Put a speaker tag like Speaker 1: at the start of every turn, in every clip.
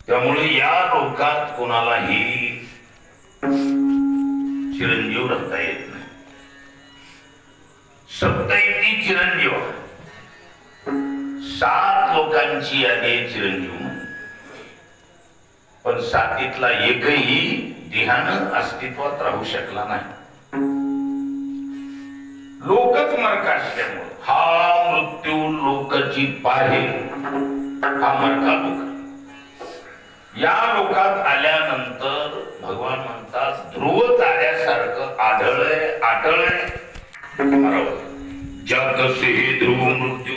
Speaker 1: त्यामुळे या लोकात कोणालाही चिरंजीव राहता येत नाही. सप्तैती चिरंजीव 7 लोकांची यादी चिरंजीव, पण 7तला एकही देहानं अस्तित्वात राहू शकला नाही. लोकच मरका असल्यामुळे हा मृत्यू लोकाची पाहे हा मरका लोक. या लोकात आल्यानंतर भगवान म्हणतात ध्रुव ताऱ्यासारखं आढळय जातसे ध्रुव मृत्यू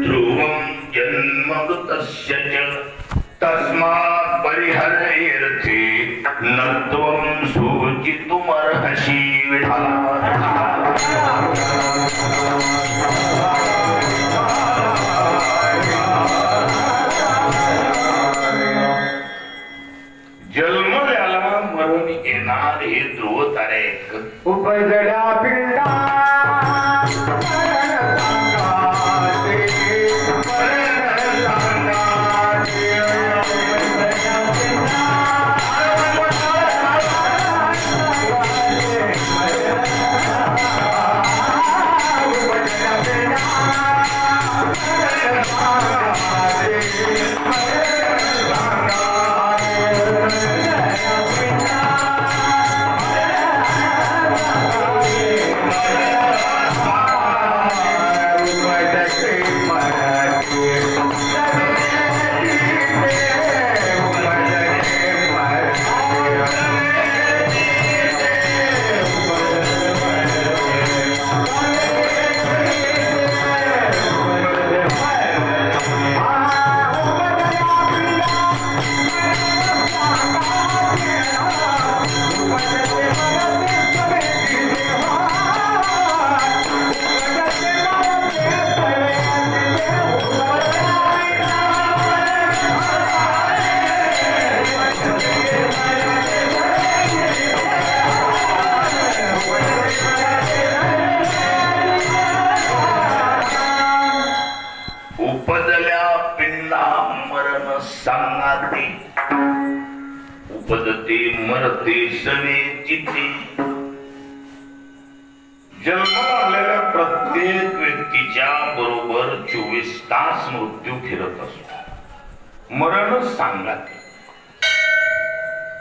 Speaker 1: ध्रुवं जन्ममृतस्य च तस्मात् परिहरेरथे नत्वं सूचितुमर्हसि विधाता. जन्मल्याला मरण येणार हे ध्रुव तारे उपजल्या पिंडा उपजते मरते सवे चित्ते. जन्माला आलेल्या प्रत्येक व्यक्तीच्या बरोबर 24 तास मृत्यू फिरत असतो. मरण सांगत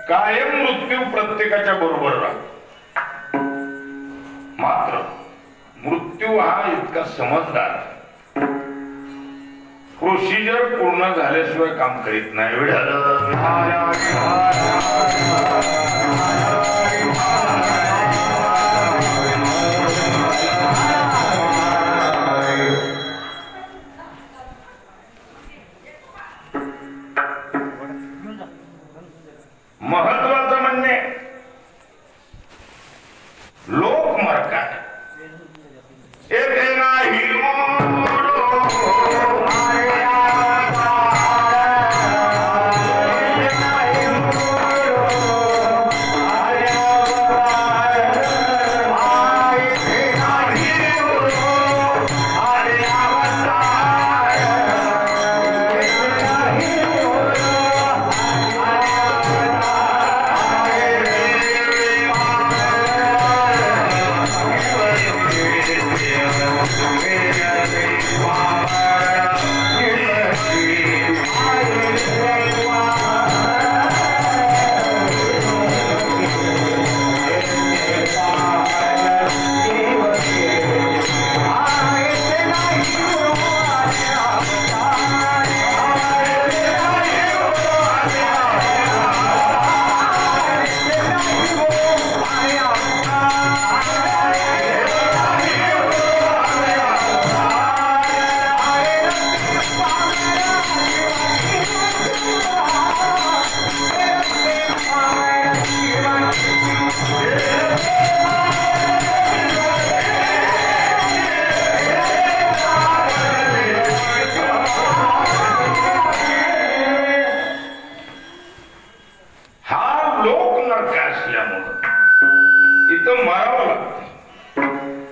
Speaker 1: कायम मृत्यू प्रत्येकाच्या बरोबर राहतो. मात्र मृत्यू हा इतका समजदार प्रोसिजर पूर्ण झाल्याशिवाय काम करीत नाही. महत्वाचं म्हणजे लोक मरतात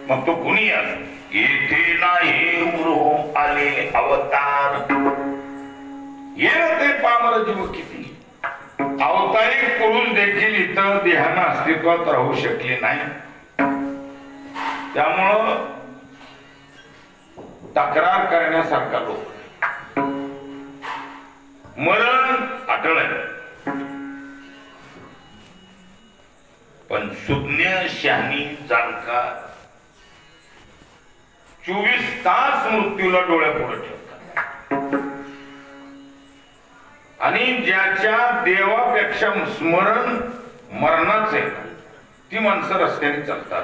Speaker 1: मग तो कुणी येथे नाही आले अवतार येणं ते पामर जीव किती अवतारिक पुरुष देखील इथं देहानं अस्तित्वात राहू शकले नाही. त्यामुळं तक्रार करण्यासारखा लोक मरण अटळ आहे. पण सुज्ञ शहाणी जाणकार 24 तास मृत्यूला डोळ्यापुढे ठेवतात. आणि ज्याच्या देवापेक्षा स्मरण मरणाचे ती माणसं रस्त्याने चालतात.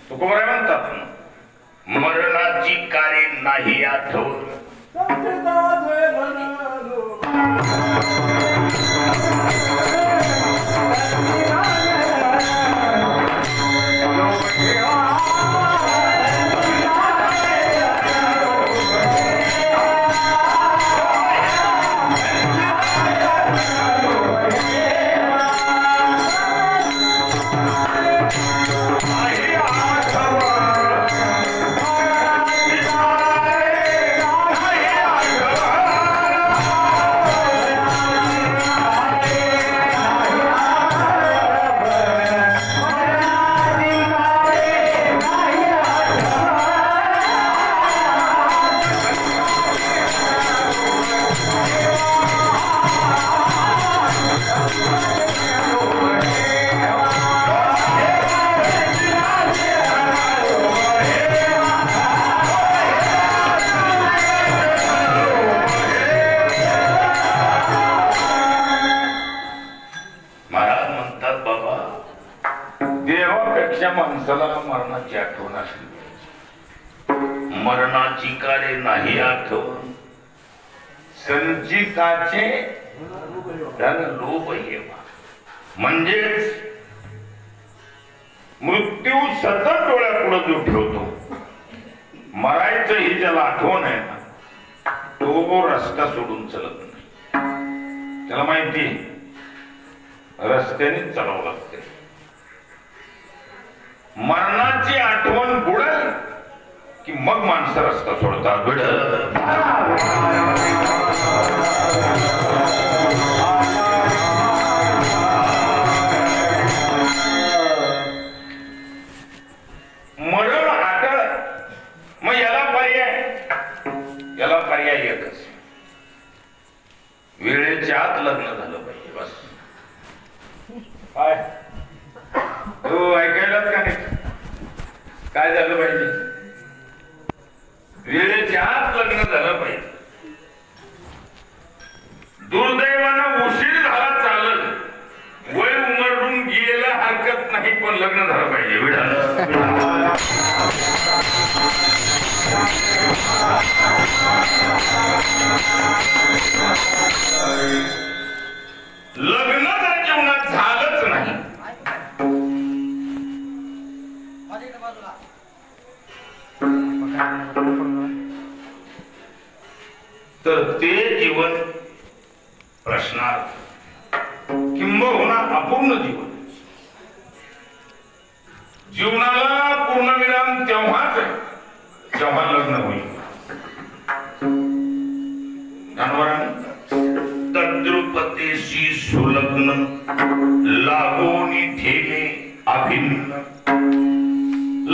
Speaker 1: तुकोबाराय म्हणतात मरणाची कार्य नाही आठवत माणसाला मरणाची आठवण असली. मरणाची कार्य नाही आठवण संचिताचे लोभ येवा. म्हणजेच मृत्यू सतत डोळ्यापुढे जो ठेवतो मरायचं ही ज्याला आठवण आहे ना तो रस्ता सोडून चलत नाही. त्याला माहिती रस्त्याने चालावं लागते. मरणाची आठवण बुडेल की मग माणसं रस्ता सोडतात. मरण आटळ. मग याला पर्याय एकच वेळेच्या आत लग्न झालं पाहिजे. बस. काय तो ऐकायलाच का नाही. काय झालं पाहिजे वेळेच्या आत लग्न झालं पाहिजे. दुर्दैवानं उशीर झाला चालत वय उमरडून गेलं हरकत नाही पण लग्न झालं पाहिजे. लग्न जर जीवनात झालंच नाही तर ते जीवन प्रश्नार्थ किंबहुना अपूर्ण जीवन. जीवनाला पूर्णविराम तेव्हाच आहे जेव्हा लग्न होईल. तद्रुपतेशी सुलग्न लागोनी ठेले अभिन्न.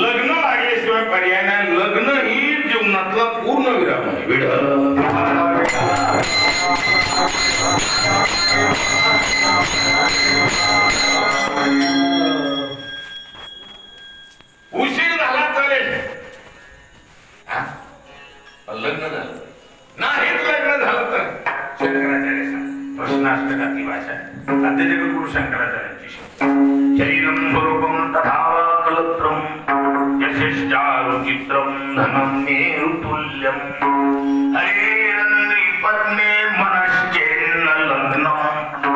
Speaker 1: लग्न लागल्याशिवाय पर्याय नाही. लग्न ही जीवनातला पूर्ण विराम आहे. उशीर झाला चालेल लग्न झालं नाहीच लग्न झालं तर शंकराचार्य प्रश्नाष्टकाची भाषा आहे. जगद्गुरु शंकराचार्यांची शरीरम स्वरूपम तथा कलत्रम यशश्चारुचित्रम धनम मेरुतुल्यम हरेरन्नी पत्ने मनश्चेन्न लग्नम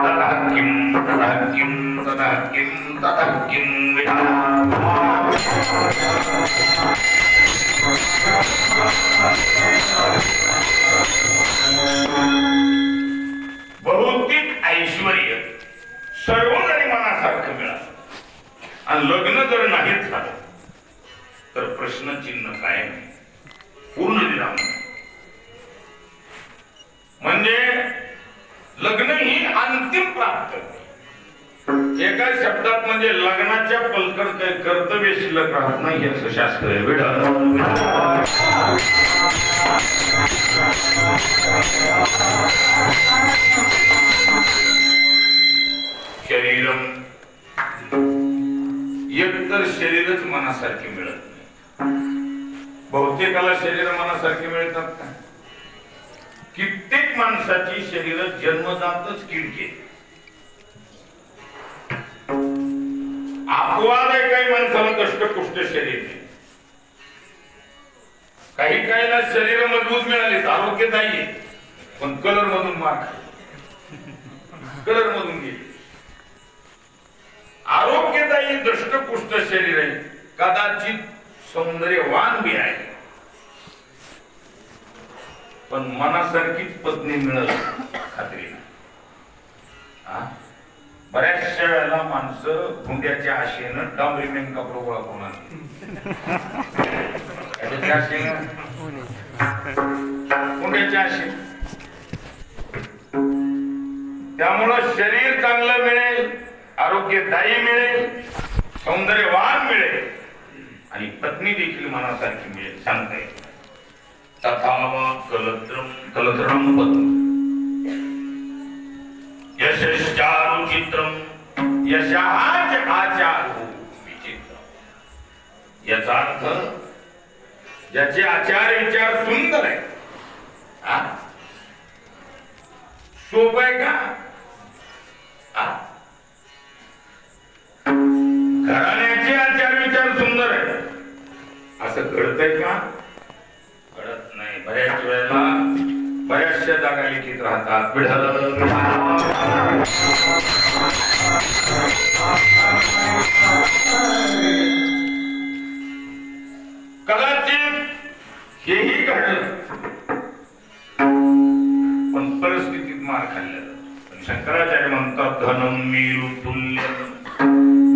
Speaker 1: ततः किं ततः किं ततः किं ततः किं भौतिक ऐश्वर्य सर्व जरी मनासारखं मिळालं आणि लग्न जर नाहीच झालं तर प्रश्नचिन्ह काय नाही, पूर्ण विराम. म्हणजे लग्न ही अंतिम प्राप्त. एका शब्दात म्हणजे लग्नाच्या पलकड काही कर्तव्य शिल्लक राहत नाही असं शास्त्र आहे. शरीरम, एकतर शरीरच मनासारखे मिळत नाही. बहुतेकाला शरीर मनासारखे मिळतात का? कित्येक माणसाची शरीर जन्मजातच किडके. अपवाद आहे काही माणसाला दष्टपुष्ट शरीर, काही काहीला शरीर मजबूत मिळाले, आरोग्यदायी, पण कलर मधून मार, कलर मधून गेले. आरोग्यदायी दष्टपुष्ट शरीर आहे, कदाचित सौंदर्यवान बी आहे, पण मनासारखीच पत्नी मिळत खात्री नाही. बऱ्याचशा वेळेला माणसं हुंड्याच्या आशेनं डांबरीमेन कपडे गोळा करून आणतात. हुंड्याच्या आशे. त्यामुळं शरीर चांगलं मिळेल, आरोग्यदायी मिळेल, सौंदर्यवान मिळेल आणि पत्नी देखील मनासारखी मिळेल, सांगता येईल. तथावा कलत्रम कलत्रम पत्नी यशश्चारुचित्रम यशाच आचारो विचित्रम. याचा अर्थ ज्याचे आचार विचार सुंदर आहे, सोपं आहे का? घराण्याचे आचार विचार सुंदर आहे असं घडतंय का? घडत नाही. बऱ्याच वेळेला बऱ्याचशा जागा लिखित राहतात. कदाचित हेही घडलं, पण परिस्थितीत मार खाल्लं. पण शंकराचार्य म्हणतात धनम मेरू तुल्य,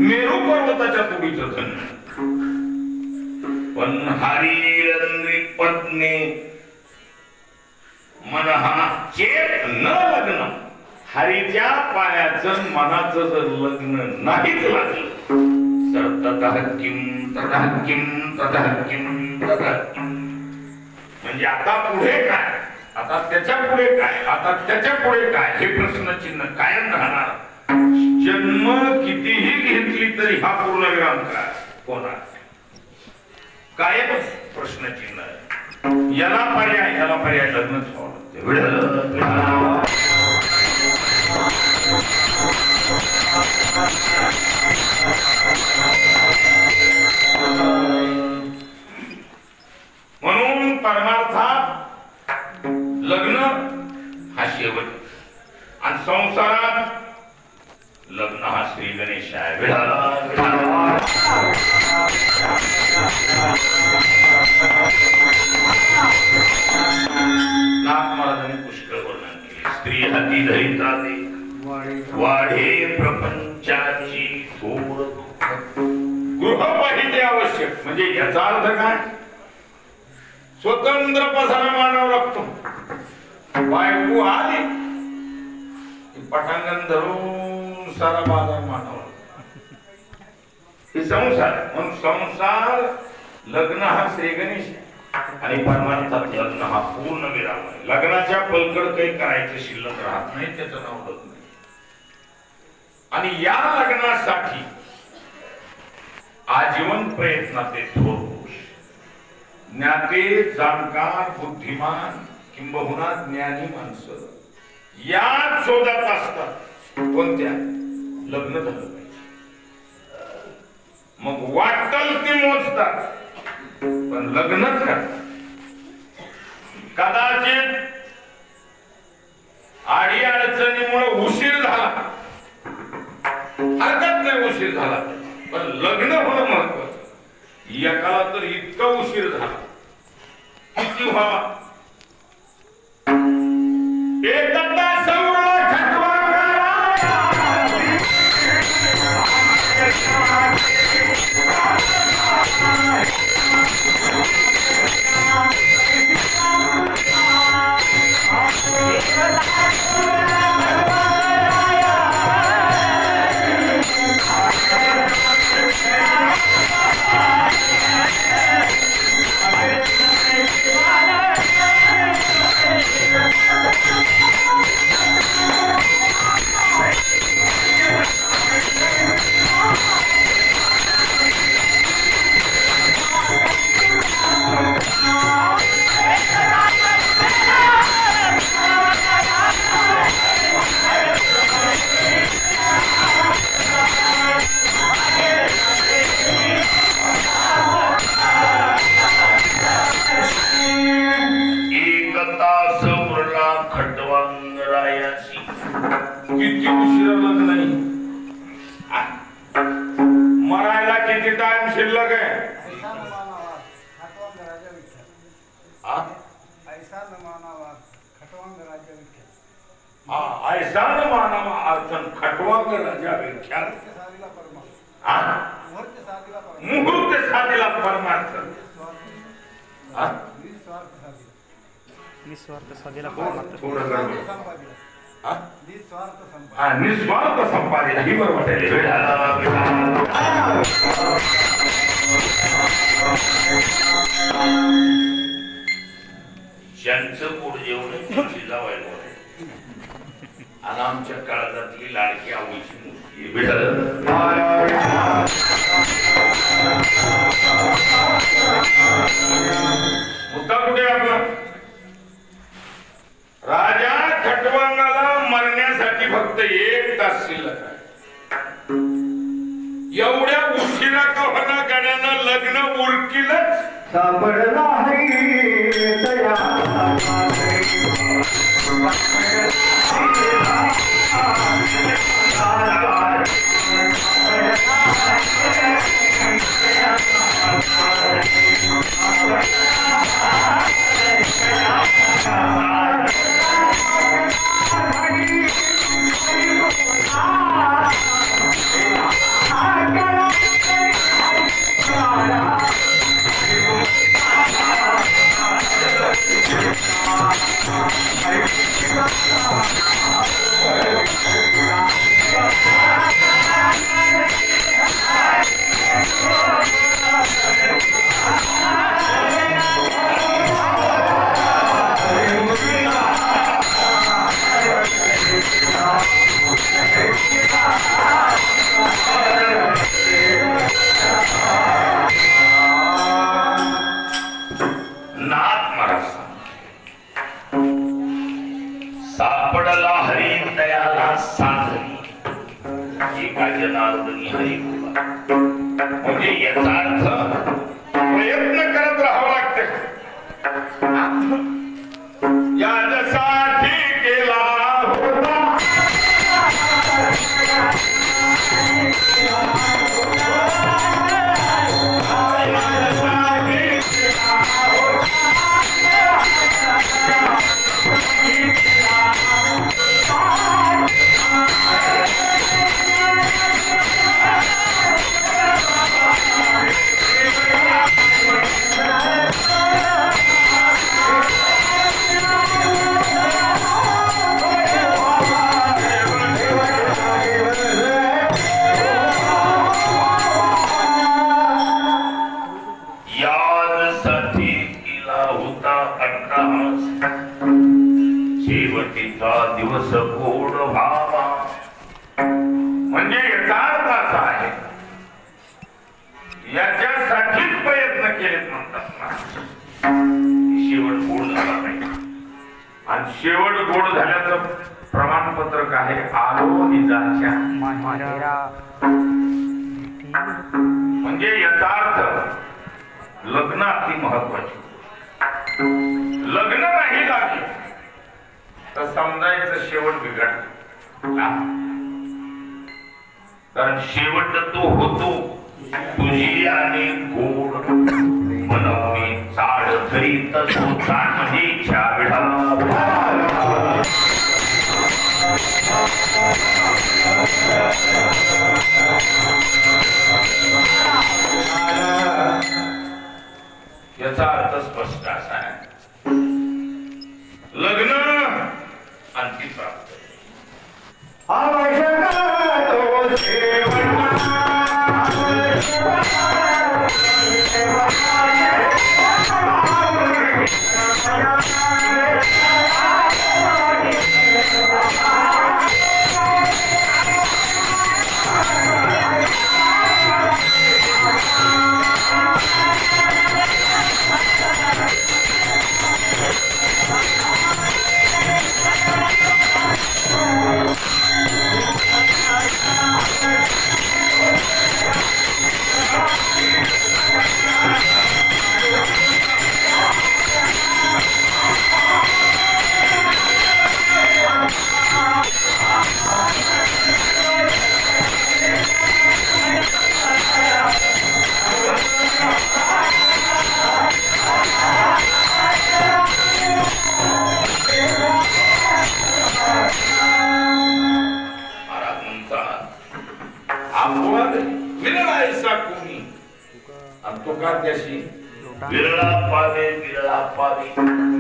Speaker 1: मेरू पर्वताच्या तुडीचं धन. पण हरिरंद्री पत्नी मन हा चेत न लग्न. हरीच्या पायाचं मनाचं जर लग्न नाहीच लागलं तर ततः किम ततः किम ततः किम ततः किम. म्हणजे आता पुढे काय, आता त्याच्या पुढे काय, आता त्याच्या पुढे काय, हे प्रश्नचिन्ह कायम राहणार. जन्म कितीही घेतली तरी हा पूर्णविराम काय होणार, कायमच प्रश्नचिन्ह आहे. याला पर्याय लग्नच व्हावं. म्हणून परमार्थात लग्न हा शेवट आणि संसारात लग्न हा श्री गणेश आहे. नाथ महाराजांनी पुष्कळ वर्णन केले. स्त्री हाती धरिता दे वाढे प्रपंचाची थोर. गृह पाहिजे आवश्यक. म्हणजे याचा अर्थ काय? स्वतंत्र पसारा मांडावा लागतो. बायको आली पटांगण धरून सारा बाजार मांडावा. हे संसार. म्हणून संसार लग्न हा श्री गणेश आणि परमार्थात लग्न हा पूर्ण विराम आहे. लग्नाच्या पलकड काही करायचं शिल्लक राहत नाही, त्याचं नाव लग्न. आणि या लग्नासाठी आजीवन प्रयत्नाचे थोर पुरुष, ज्ञाते, जाणकार, बुद्धिमान किंबहुना ज्ञानी माणसं या शोधात असतात. कोणत्या? लग्न झालं पाहिजे. मग वाटल ते मोजतात, पण लग्नच करतात. कदाचित आडी अडचणीमुळे उशीर झाला, हरकत नाही उशीर झाला, पण लग्न होणं महत्वाचं. एकाला तर इतका उशीर झाला, किती व्हावा? एकदा सौर खटवा किती उशिरा लग्न नाही मरायला किती टाइम शिल्लक आहे ऐसा न मानावा अर्थन खटवांग राजा विख्यात मुहूर्त साधीला परमार्थ
Speaker 2: निस्वार्थ साधीला परमार्थ
Speaker 1: निस्वार्थ संपादिला ही बरोबर ज्यांचं पोट जेवण शिजावायला आणि आमच्या काळातली लाडकी आवडीची मूर्ती मुद्दा कुठे आपला राजा खटवांगाला मरण्यासाठी फक्त 1 तास शिल्लक आहे एवढ्या उशिरा का होना गाण्यानं लग्न उरकीलच
Speaker 3: सापडला
Speaker 1: सापडला हरी दयाला साधनी एका जनार्दनी हरी म्हणजे याचा अर्थ प्रयत्न करत राहावं लागतं यासाठी केला शेवटीचा दिवस गोड व्हावा म्हणजे याचा अर्थ असा आहे याच्यासाठीच प्रयत्न केलेत म्हणतात शेवट गोड झाला नाही आणि शेवट गोड झाल्याचं प्रमाणपत्र काय आलो निजाच्या म्हणजे याचा अर्थ लग्न अति महत्वाची लग्न नाही लागले तर समजायचं शेवट बिघडत कारण शेवट तो होतो तुझी आणि गोड मनवणी चाड धरीत म्हणजे इच्छा विढा याचा अर्थ स्पष्ट असा आहे लग्न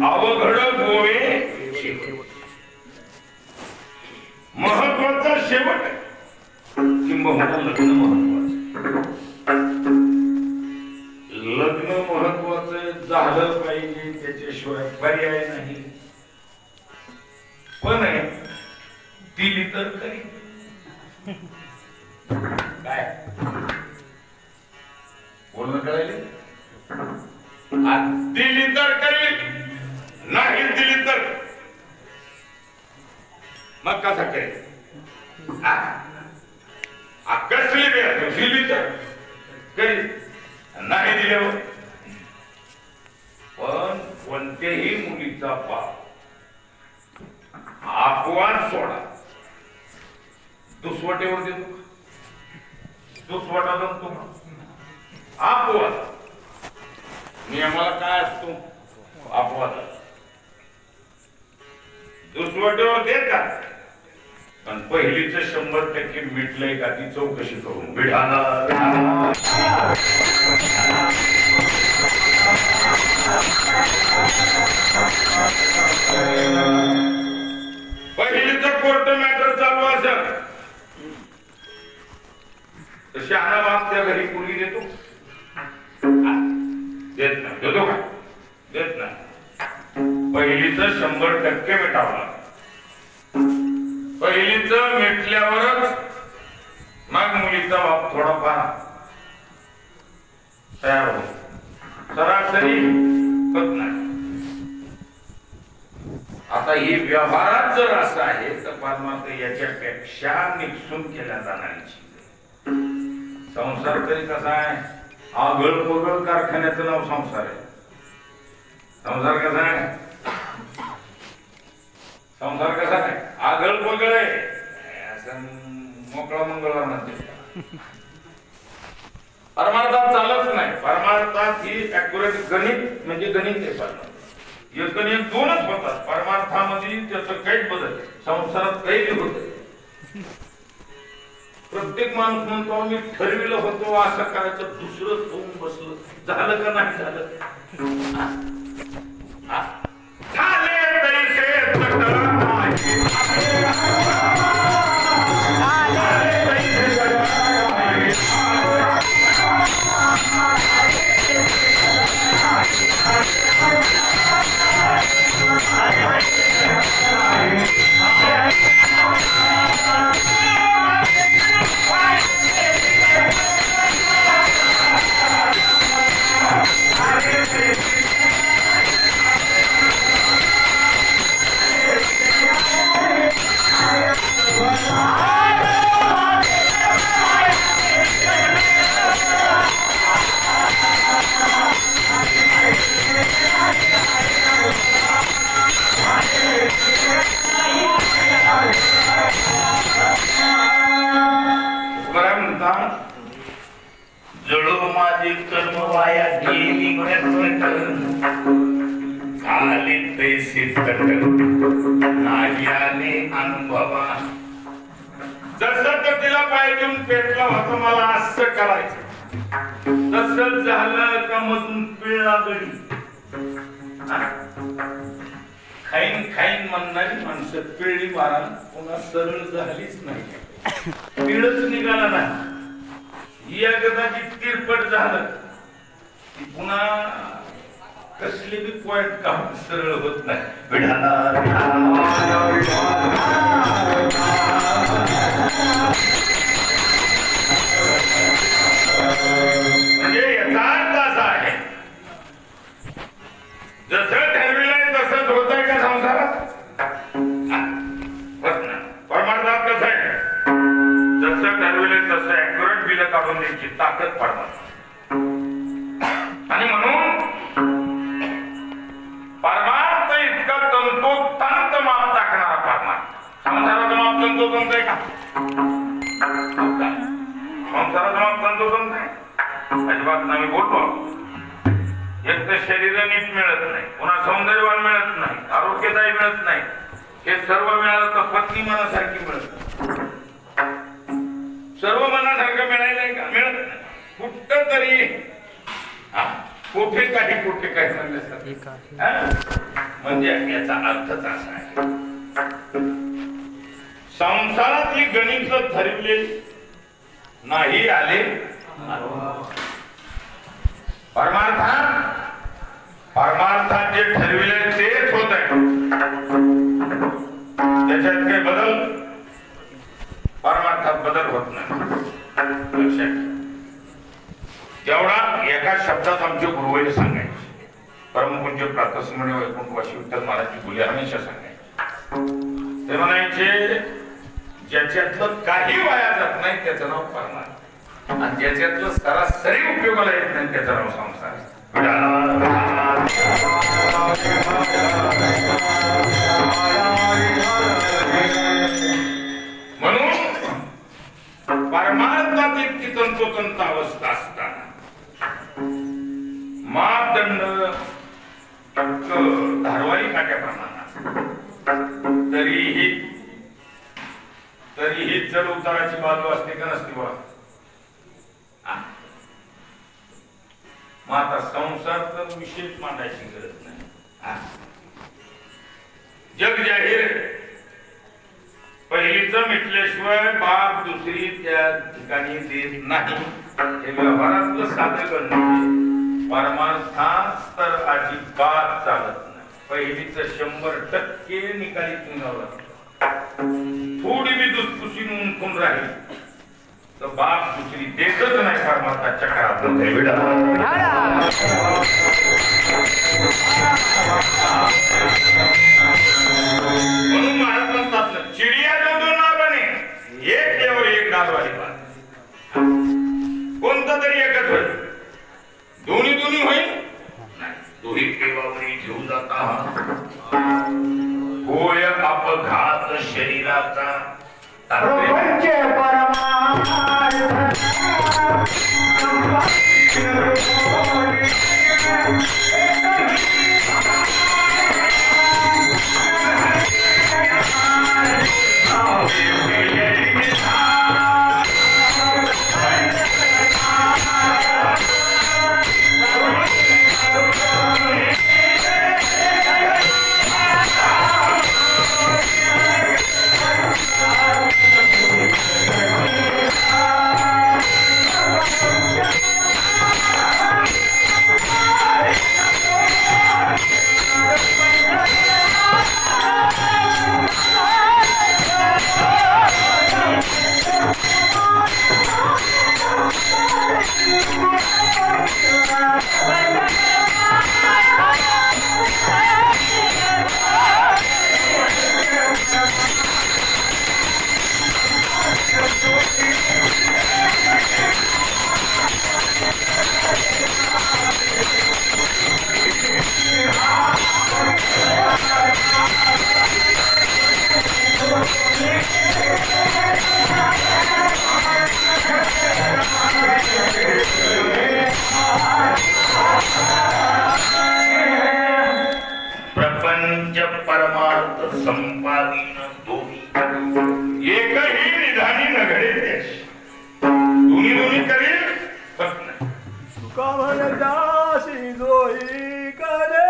Speaker 1: अवघड गोवे महत्वाचा शेवट किंबहुना लग्न महत्वाचं. लग्न महत्वाचं झालं पाहिजे त्याच्याशिवाय पर्याय नाही. पण दिली तर करी काय बोलणं कळायले. दिली तर करेल, नाही दिली तर मग कसा करेल. कसली वेळ दिली तर करेल, नाही दिल्यावर. पण कोणत्याही मुलीचा बाप अपवाद सोडा दुसवटेवर देतो. दुसवटा जमतो अपवाद नियमाला काय असतो. अपवाद दुसवटेवर देतात. पण पहिलीच 100% मिटलंय का ती चौकशी करून बिढाणार. पहिलीच कोर्ट मॅटर चालू असेल तर शहाणा बाप त्या घरी मुलगी देतो. देत नाही. देतो का? देत नाही. पहिलीच 100% मिटावं. पहिलीच मिटल्यावरच मग मुलीचा बाप थोडाफार तयार होतो. सरासरी होत नाही. आता ही व्यवहारात जर असं आहे तर परमार्थ याच्यापेक्षा निक्षून केल्या जाणारी संसार तरी कसा आहे. आगळ पगळ कारखान्याचं नाव संसार आहे. संसार कसा आहे. संसार कसा आहे. आगळ पगळ आहे. असं मोकळा मंगळवार म्हणते. परमार्थात चालत नाही. परमार्थात ही ऍक्युरेट गणित म्हणजे गणित आहे. परमार्थ एक आणि एक दोनच होतात. परमार्थामध्ये त्याचं काहीच बदल. संसारात काही होत. प्रत्येक माणूस म्हणतो आम्ही ठरविलं होतो असं करायचं. दुसरं होऊन बसलं. झालं का नाही झालं. झाले जळो माझे कर्म वाया गेली खाली पैसे तट नाही आले अनुभवा. जसं तर तिला पाहिजे पेटला होता मला असं करायचं. तसंच झालं का मधून पिळला गडी. खाईन खाईन म्हणणारी माणसं पिळली मारा पुन्हा सरळ झालीच नाही. पिळच निघाला नाही. एकदाची तिरपट झालं की पुन्हा कसले बी पॉइंट काम सरळ होत नाही. म्हणजे याचा अर्थ असा आहे, जसं ठरविलंय तसंच होत आहे का संसारात? परमार्थात कसं आहे, जसं ठरविलंय तसं ऍक्युरेट बिल काढून द्यायची ताकद पडणार. आणि म्हणून परमार्थ इतका तंतोतंत माप टाकणारा परमार्थ. संसाराचं माप तंतोतंत आहे का? संसाराचं माप तंतोतंत आहे अजिबात नाही. बोलतो एक तर शरीर नीट मिळत नाही, पुन्हा सौंदर्यवान मिळत नाही, आरोग्यदायी मिळत नाही. हे सर्व मिळालं तर पत्नी मनासारखी मिळत, सर्व मनासारखं मिळायला का? मिळत नाही. कुठं तरी कुठे काही म्हणण्यासारखं. म्हणजे याचा अर्थच असा आहे, संसारातली गणित ठरवले नाही आले परमार्थात जे ठरविले तेच होत आहे. त्याच्यात काही बदल, परमार्थात बदल होत नाही. लक्षात तेवढा एका शब्दात आमचे गुरुवारी सांगायचे. परमपूज्य प्रातस्मरणीय वैकुंठ वासी विठ्ठल महाराज बोले हमेशा सांगायचे. ते म्हणायचे ज्याच्यातलं काही वाया जात नाही त्याचं नाव परमार्थ, आणि ज्याच्यातलं सरासरी उपयोगाला येत नाही त्याचं नाव संसार. म्हणून परमार्थात इतकी तंतोतंत अवस्था असताना मापदंड धारवारी काट्याप्रमाणे तरीही चढ उताराची बाजू असते का नसते बा? मग आता संसार तर विशेष मांडायची गरज नाही. जग जाहीर पहिलीच मिटल्याशिवाय बाप दुसरी त्या ठिकाणी देत नाही. हे व्यवहारातलं साधं गणित परमार्थात तर अजिबात चालत नाही. पहिलीच 100% निकालीत निघावं. थोडी बी दुसपुशी उंकून राहील तर बाप दुसरी देतच नाही परमार्थाच्या काळात. म्हणून महाराज म्हणतात चिडिया जो ना बने, एक देवर एक डालवाली बात. कोणतं तरी एकच होईल, दोन्ही होईल दोही केव्हावरी घेऊ जाता होय अपघात शरीराचा. प्रपंच परमार्थ संपादीन दोन्ही एकही निधानी न घडे देश. दोन्ही करेल
Speaker 2: दासी जोई करे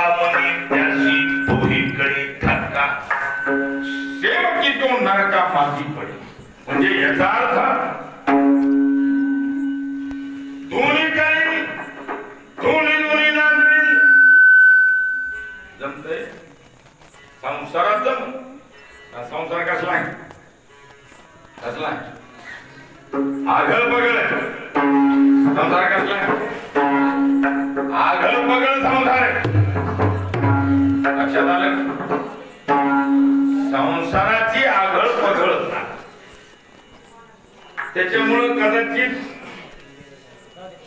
Speaker 1: तुकामणी त्याशी दोहीकडे धक्का सेवकी तो नरका मागी पडे. म्हणजे याचा अर्थ दोन्ही काही दोन्ही नांदवी जमतंय. संसारात जम संसार कसला आहे कसला आघळ बगळ संसार कसला आघळ बगळ संसार आहे. लक्षात आलं. संसाराची आघळ बगळ त्याच्यामुळं कदाचित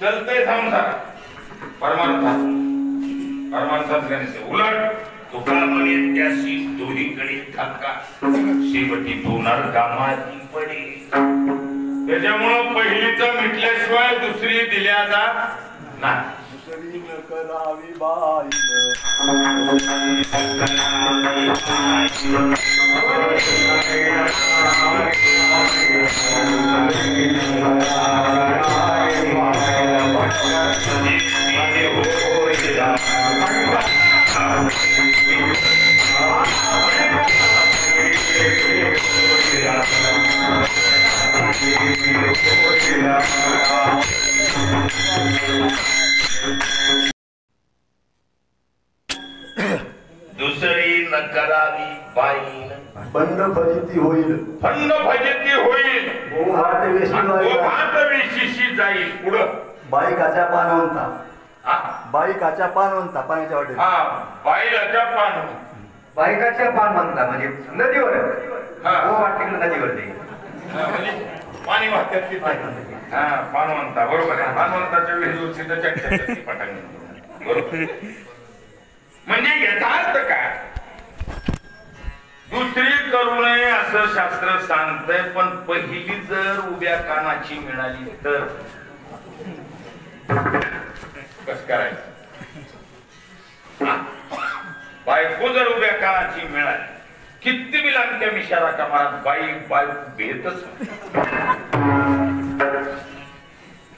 Speaker 1: चलतंय संसार परमार्थात गणित उलट तुका म्हणे त्याशी दोन्हीकडे धक्का शेवटी दोनार कामाची पडे. त्याच्यामुळं पहिलीचं मिटल्याशिवाय दुसरी दिल्या जात नाही.
Speaker 2: दुसरी न करावी बाई
Speaker 1: दुसरी न करावी बाई
Speaker 2: बंड फजिती होईल
Speaker 1: फंड फजिती होईल भात वेशीशी जाईल. पुढं
Speaker 2: बाईकाच्या पानवंता
Speaker 1: हा
Speaker 2: बाईकाच्या पानवंता पाण्याच्या वाटेत
Speaker 1: बाईलाच्या पान
Speaker 3: बायकाच्या पान म्हणता म्हणजे नदीवर
Speaker 1: हा.
Speaker 3: वाटेल नदीवर ते
Speaker 1: म्हणजे पाणी वाहत्यात तिथे पानवंता बरोबर आहे. पानवंताच्या वेळी पटांग बरोबर. म्हणजे याचा अर्थ काय दुसरी करू नये असं शास्त्र सांगतंय. पण पहिली जर उभ्या कानाची मिळाली तर कस करायचं. बायको जर उभ्या कानाची मिळाली किती बी लांबक्या मिशारा का महाराज बाई भेटच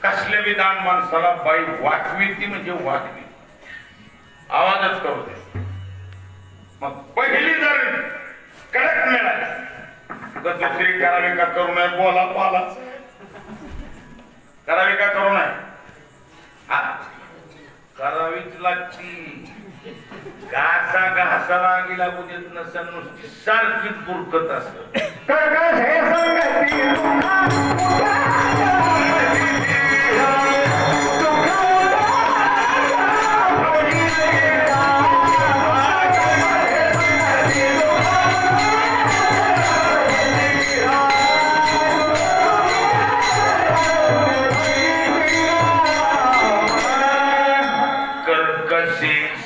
Speaker 1: कसल्या विधान माणसाला बाई वाटवी ती म्हणजे वाटवी आवाजच करू दे. मग पहिली जर कडक मिळाली तर दुसरी करावी का करू नये. बोला पाला करावी का करू नये करावीच लागती. घासाला आगी लागू देत नसेल नुसती सारखीच बुरकत असत.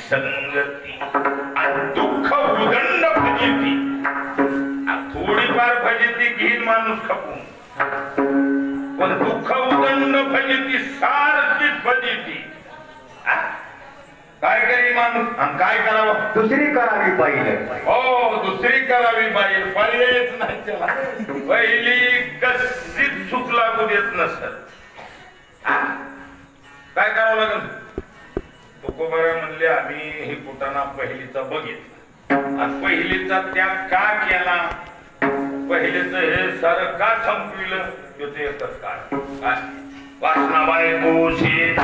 Speaker 1: संगती आणि दुःख उदंड फजिती. थोडीफार फजिती घेईल माणूस खपून पण दुःख उदंड फजिती सारखी फजिती. काय करी माणूस आणि काय करावं.
Speaker 3: दुसरी करावी पाहिजे.
Speaker 1: हो दुसरी करावी पाहिजे. पर्यायच नाही त्याला. पहिली कशीच चूक लागू देत नसत. काय करावं लागेल. तुकोबारा म्हणले आम्ही हे कुटाणा पहिलीचा बघितला आणि पहिलीचा त्याग का केला पहिलेच हे सारं का संपविलं ते एकच काय वासना बायकोशी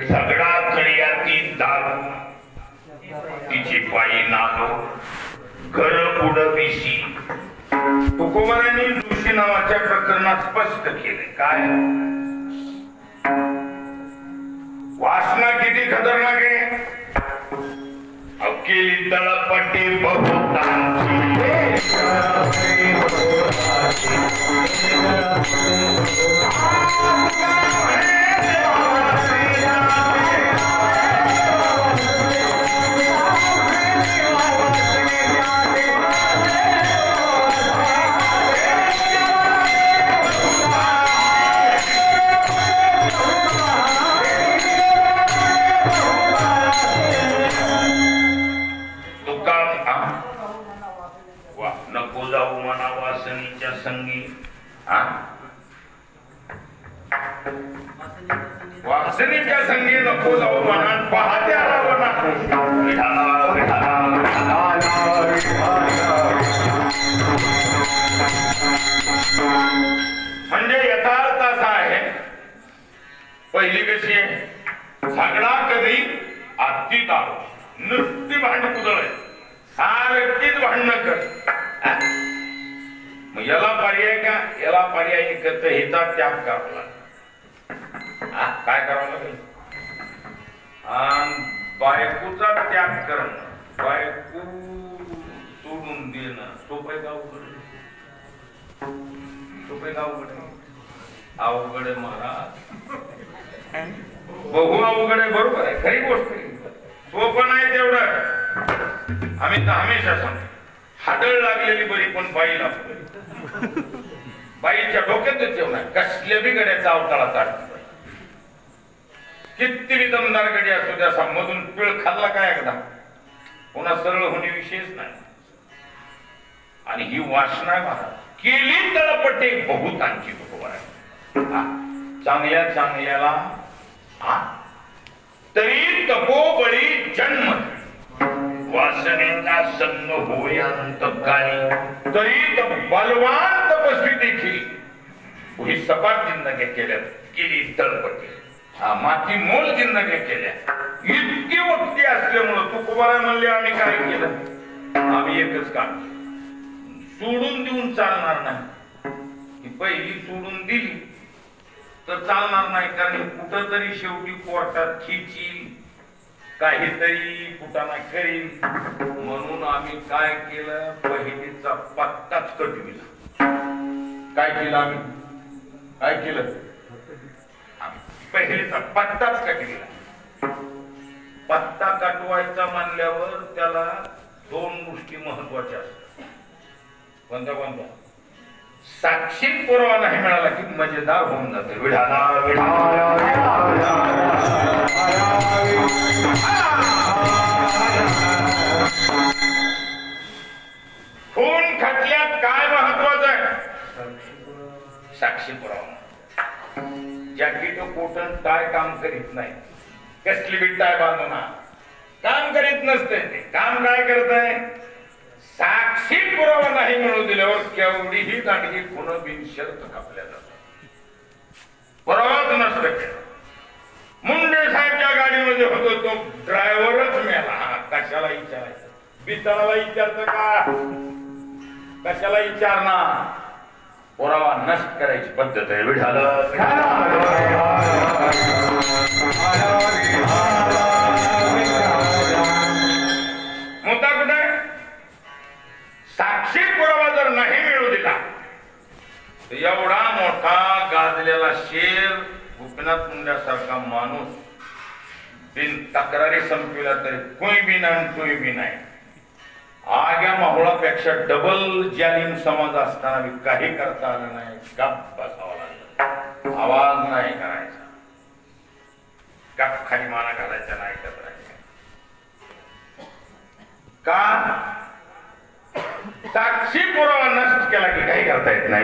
Speaker 1: सगळा कळ्याती दारू तिची पायी नालो घर उडविशी. तुकोबारांनी जोशी नावाच्या प्रकरणात स्पष्ट केले काय वासना किती खतरनाक आहे. अकेली तळपटे बहुतांची पहिली कशी आहे, झगडा कधी अति दारू, नुसती भांडण कुदळ आहे, सारखीच भांडणं कर. मग याला पर्याय का, याला पर्याय एकच, हिचा त्याग करावा लागेल. काय करावं लागेल, बायकोचा त्याग करणं, बायको सोडून देणं सोपं का अवघड, सोपं का अवघड, अवघड महाराज, बहु अवघड आहे. बरोबर आहे, खरी गोष्ट आहे, सोपं नाही तेवढं. आम्ही तर हमेशा सांगतो, हाडळ लागलेली बरी पण बाई लागतो. बाईच्या डोक्यातच जेवण कसल्या बी गड्याचा अवताळा चालतो, किती दमदार गडी असू द्या, मधून पिळ खाल्ला काय एकदा पुन्हा सरळ होणे विषयच नाही. आणि ही वासना महाराज केली तळपटे बहुतांची चांगल्या चांगल्याला तरी तपोबळी जन्म, वासनेचा संग होयांत काळी, तरी बलवान तपस्वी देखील ही सपाट जिंदगी केल्या, केली तळपटे माती मोल जिंदगी केल्या. इतकी वक्ती असल्यामुळं तुकोबाराय म्हणले आम्ही काय केलं, आम्ही एकच काम सोडून देऊन चालणार नाही. ही पहिली सोडून दिली तर चालणार नाही, कारण कुठं तरी शेवटी कोर्टात खिचील, काहीतरी कुठाना करील. म्हणून आम्ही काय केलं, पहिलीचा पत्ताच कटविला. काय केलं आम्ही, काय केलं, पहिलीचा पत्ताच कटविला. पत्ता कटवायचा मानल्यावर त्याला दोन गोष्टी महत्वाच्या असतात. कोणत्या कोणत्या, साक्षी पुरावा नाही मिळाला की मजेदार होऊन जाते. खून खटल्यात काय महत्वाचं आहे, साक्षी पुरावा. जॅकेट कोटन काय काम करीत नाही, कसली बिट्टाय बांधना काम करीत नसते. ते काम काय करत आहे, साक्षी पुरावा नाही मिळू दिल्यावर केवढीही दांडगी खुणं बिनशर्त कापल्या जातात. पुरावाच नसतं केला. मुंडे साहेबच्या गाडीमध्ये होतो तो ड्रायव्हरच मेला. कशाला विचारायचं, बिचाराला विचारतं का, कशाला विचारणार. पुरावा नष्ट करायची पद्धत आहे. मुद्दा कुठे, साक्षी पुरावा जर नाही मिळू दिला तर एवढा मोठा गाजलेला शेर, गोपीनाथ मुंड्यासारखा माणूस बिन तक्रारी संपविला तरी कोई बी नाही, कोई बी नाही. आग्या माहुळापेक्षा डबल जालिम समाज असताना काही करता आलं नाही. गप बसावं लागलं, आवाज नाही करायचा, गप खाली माना घालायचा नाही करायचा. का, साक्षी पुरावा नष्ट केला की काही करता येत नाही.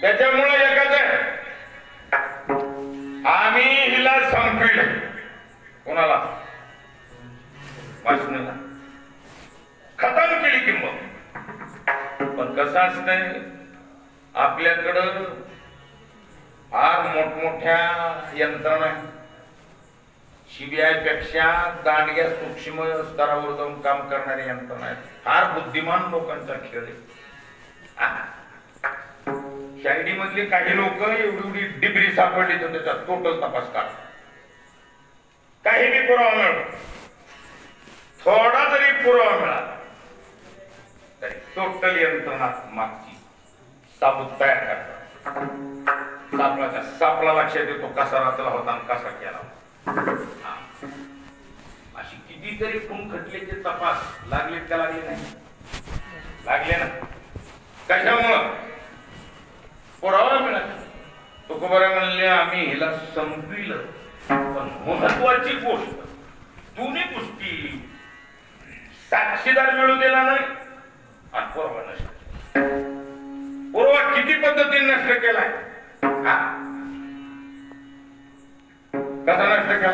Speaker 1: त्याच्यामुळे एकच आहे, आम्ही हिला संपविलं. कोणाला, वासनेला खतम केली किंमत. पण कसं असतंय, आपल्याकडं फार मोठमोठ्या यंत्रणा, सीबीआय पेक्षा दांडग्या सूक्ष्म स्तरावर जाऊन काम करणारी यंत्रणा आहेत. फार बुद्धिमान लोकांचा खेळ आहे. शायडी मधली काही लोक एवढी डिग्री सापडली तर त्याचा टोटल तपास कर, काही बी पुरावा मिळतो, थोडा जरी पुरावा मिळाला तरी टोटल यंत्रणा मागची साबूत तयार करतात. सापला लक्षात येतो कसा रचला होता आणि कसा केला. अशी कितीतरी खून खटल्याचे तपास लागले का लागले नाही, लागले ना. कशामुळं, पुरावा मिळाला. तुकोबाराय म्हणले आम्ही हिला संपविलं. पण महत्वाची गोष्ट, दोन्ही गोष्टी, साक्षीदार मिळू दिला नाही आणि पुरावा नष्ट. पुरावा किती पद्धतीने नष्ट केलाय, कसा नष्ट केला.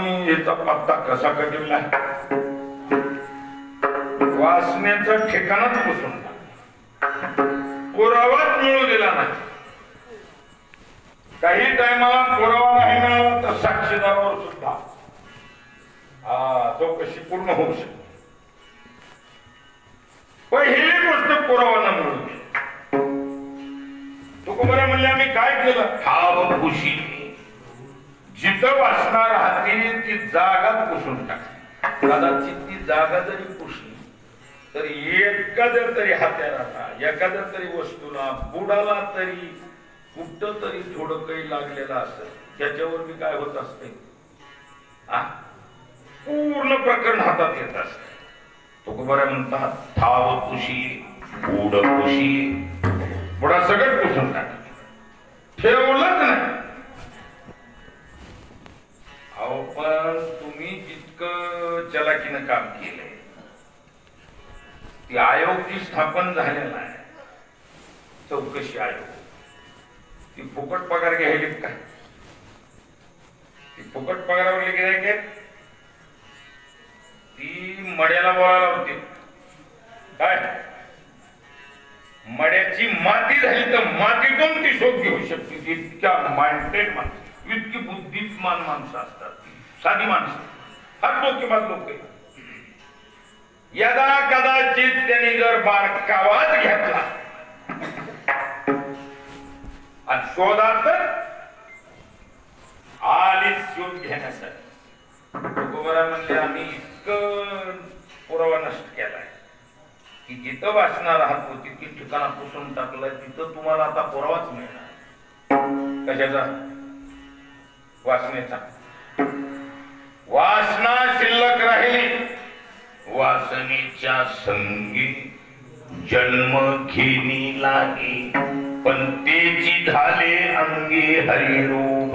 Speaker 1: मी याचा पत्ता कसा कटविला? वासनेचं ठिकाणच पुसून पुरावाच मिळू दिला नाही. काही टायमाला पुरावा नाही मिळाला तर साक्षीदारावर सुद्धा चौकशी पूर्ण होऊ शकते. पहिली गोष्ट पुरावा न मिळू दे. तुकोबरा म्हणले आम्ही काय केलं? ठाव पुशी जिथं वाचणार हाती ती जागा पुसून टाकली. कदाचित ती जागा जरी पुसली तर एखाद्या तरी हात्याला एखाद्या तरी वस्तूला बुडाला तरी कुठं तरी थोडं काही लागलेलं असेल त्याच्यावर मी काय होत असते पूर्ण प्रकरण हातात येत असते. तुकोबरा म्हणतात ठाव पुशी बुड पुशी बुडा सगळं पुसून टाकलं ठेवलंच नाही. अहो पण तुम्ही जितकं चलाकीनं काम केलंय ती आयोग जी स्थापन झालेला आहे चौकशी आयोग ती फुकट पगार घ्यायली काय? ती फुकट पगारावरली गिऱ्हाईक आहेत. ती मड्याला बोलायला होती काय मड्याची माती झाली तर मातीतून ती शोध घेऊ शकते. इतक्या माइंडेड माणसं इतकी बुद्धिमान माणसं असतात. साधी माणसं फार डोकेबाज लोक यदा कदाचित त्यांनी जर बारकावाच घेतला आणि शोधात आलीच शोध घेण्यासाठी तुकोबरा म्हणले आम्ही इतकं पुरावा नष्ट केलाय की जिथं वाचणार आहात तितकी ठिकाणा पुसून टाकलंय तिथं तुम्हाला आता पुरावाच मिळणार. कशाचा? वासनेचा. वासना शिल्लक राहिली. वासनेच्या संगी जन्म घेणी लागे पण तेची झाले अंगी हरिरूप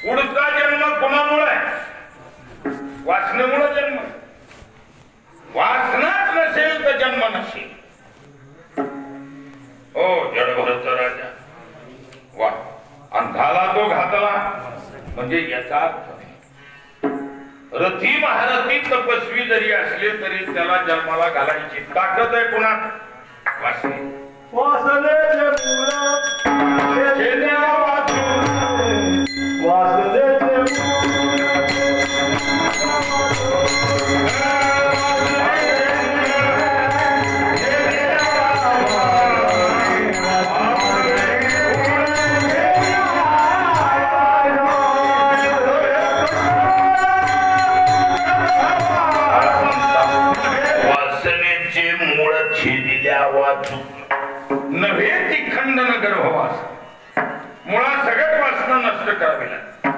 Speaker 1: पुढचा जन्म कोणामुळे? वासनेमुळे जन्म. वासनाच नसेल तर जन्म नसेल. हो जडभरचा राजा वा अंधाला तो घातला म्हणजे याचा अर्थ रथी महारथी तपस्वी जरी असले तरी त्याला जन्माला घालायची ताकद आहे कुणा? वासने.
Speaker 2: वासनेचे
Speaker 1: नव्हे ती खंडन गर्भवास मुळा सगळ्यात वासना नष्ट करावी लागते.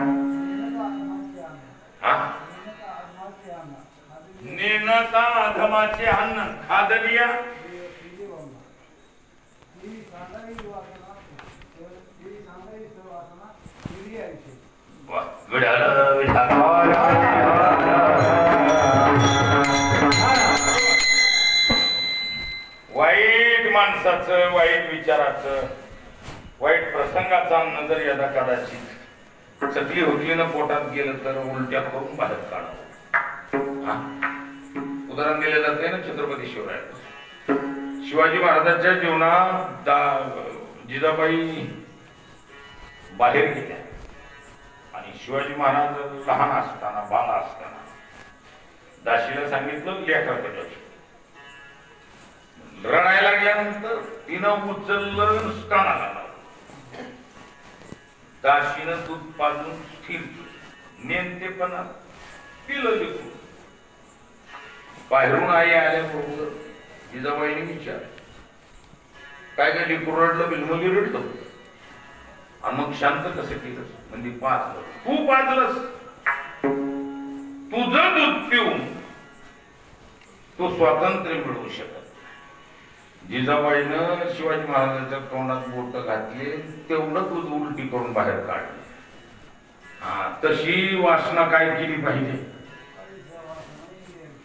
Speaker 1: नेनता अधमाचे अन्न खादलिया वाईट माणसाचं वाईट विचाराचं वाईट प्रसंगाचं अन्न जर यदा कदाचित चकली हुकलीनं पोटात गेलं तर उलट्या करून बाहेर काढावं. उदाहरण दिले जाते ना छत्रपती शिवराय. शिवाजी महाराजांच्या जीवनात जिजाबाई बाहेर गेल्या आणि शिवाजी महाराज लहान असताना बाळ असताना दाशीला सांगितलं लेकराकडे रडायला लागल्यानंतर तिनं उचललं कानाला लावलं. दाशीनं दूध पाजून स्थिर नेमतेपणा पिलं लिहून. बाहेरून आई आल्याबरोबर जिजाबाईने विचार काय काय लिकूर रडलं बिलमली रडलं आणि मग शांत कसं केलं म्हणजे पाजलं. तू पाजलंस तुझं दूध पिऊन तो स्वातंत्र्य मिळवू शकत. जिजाबाईनं शिवाजी महाराजांच्या तोंडात बोट घातले तेवढं दूध उलटी करून बाहेर काढले. तशी वासना काय केली पाहिजे?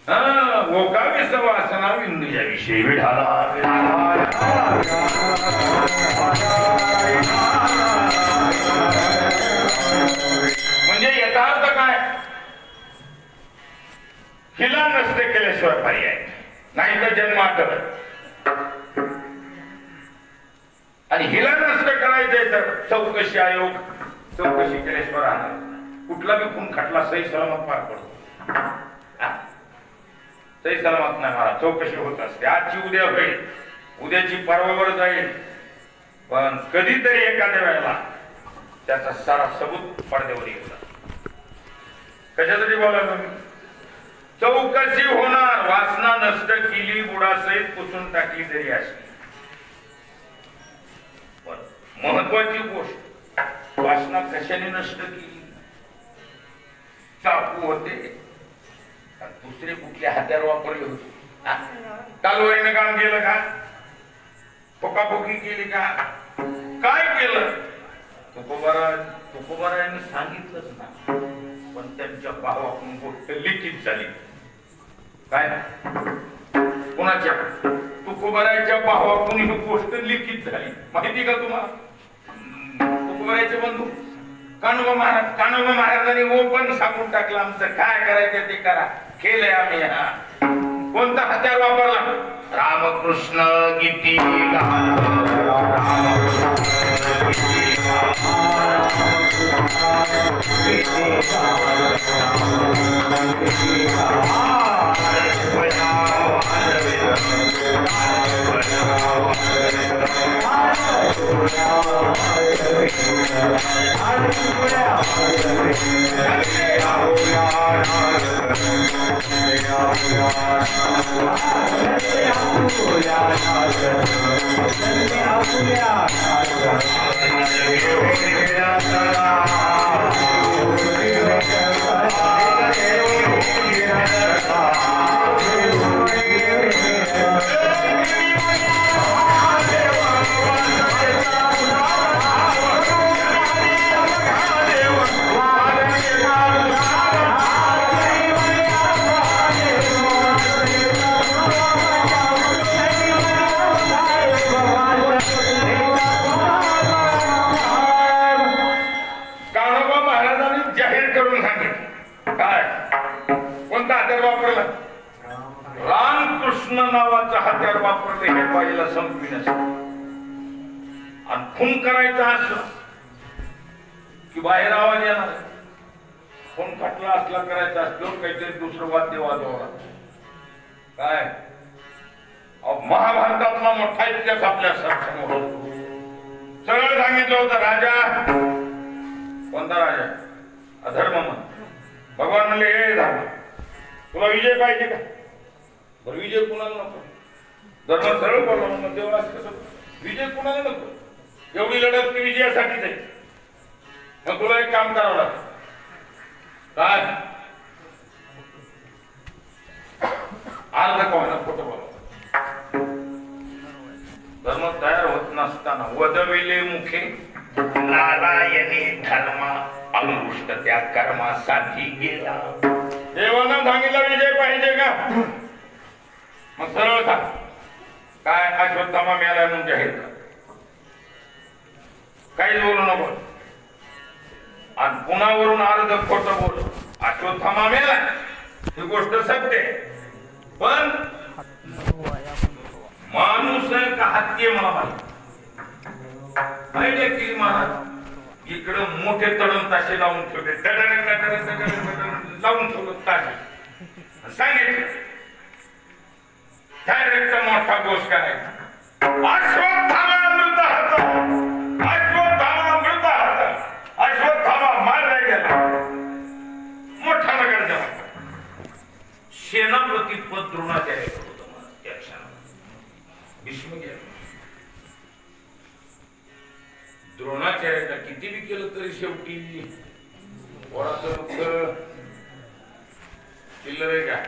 Speaker 1: ओकावे सवासना विंदूच्या विषयी विढाला म्हणजे याचा अर्थ काय हिला नष्ट केल्याशिवाय पर्याय नाही तर जन्म आठवत आणि हिला नष्ट करायचंय तर चौकशी आयोग चौकशी केल्याशिवाय राहणार कुठला बी खून खटला सही सलामत पार पडतो सही सलामत नाही मला चौकशी होत असते आजची उद्या होईल उद्याची परवावर जाईल पण कधीतरी एखाद्या वेळेला त्याचा सारा सबूत पडद्यावर येतात कशासाठी बोलायला मी चौकशी होणार वासना नष्ट केली बुडासहित पुसून टाकली तरी असली पण महत्वाची गोष्ट वासना कशाने नष्ट केली चाकू होते दुसरे कुठले हत्यार वापरले होते कालवरीने काम केलं का फोकाफोकी केली का काय केलं तुकोबारायांनी सांगितलंच ना पण त्यांच्या भावाकडून गोष्ट लिखित झाली काय कोणाच्या तुकोबाराच्या भावाकडून ही गोष्ट लिखित झाली माहिती का तुम्हाला तुकोबाराचे बंधू कान्होबा महाराजांनी ओपन सांगून टाकलं आमचं काय करायचं ते करा केलंय आम्ही कोणता हत्यार वापरला रामकृष्ण गीती नावाचा हत्यार वापरले हे बाईला संपविण्यास आणि खून करायचा असं की बाहेर आवाज येणार खून खटला असला करायचा असतो काहीतरी दुसरं वाद्य वाजवला काय महाभारतातला मोठा इतिहास आपल्या समोर होतो सरळ सांगितलं होतं राजा कोणता राजा अधर्म भगवान म्हणले हे धर्म तुला विजय पाहिजे का विजय कुणाला नको धर्म सरळ बोलला मग देवाला कसं विजय कुणाला नको एवढी लढत ती विजयासाठीच आहे मग तुला एक काम करावं लागेल काय अर्ध कोणा खोटं बोला धर्म तयार होत नसताना वदविले मुखे नारायणी धर्म अनुष्ट त्या कर्मासाठी गेला देवानं सांगितलं विजय पाहिजे का मग सरळ सांग काय अश्वत्थामा मेला म्हणून जाहीर कर काहीच बोलू नको आणि पुण्यावरून अर्ध खोटं बोल अश्वत्थामा मेला ही गोष्ट सत्य पण माणूस आहे का हत्ती मला माहिती की महाराज इकडं मोठे तडण ताशे लावून ठेवले लावून ठेवलं ताशे सांगितलं डायरेक्ट मोठा गोष्ट करायचा अश्वत्थामा मृत होता अश्वत्थामा मारला गेला मोठा नगर झाला सेनापती पद द्रोणाचार्य होतं त्या क्षणात भीष्म गेला द्रोणाचार्याला किती बी केलं तरी शेवटी वराचं दुःख चिल्लर आहे का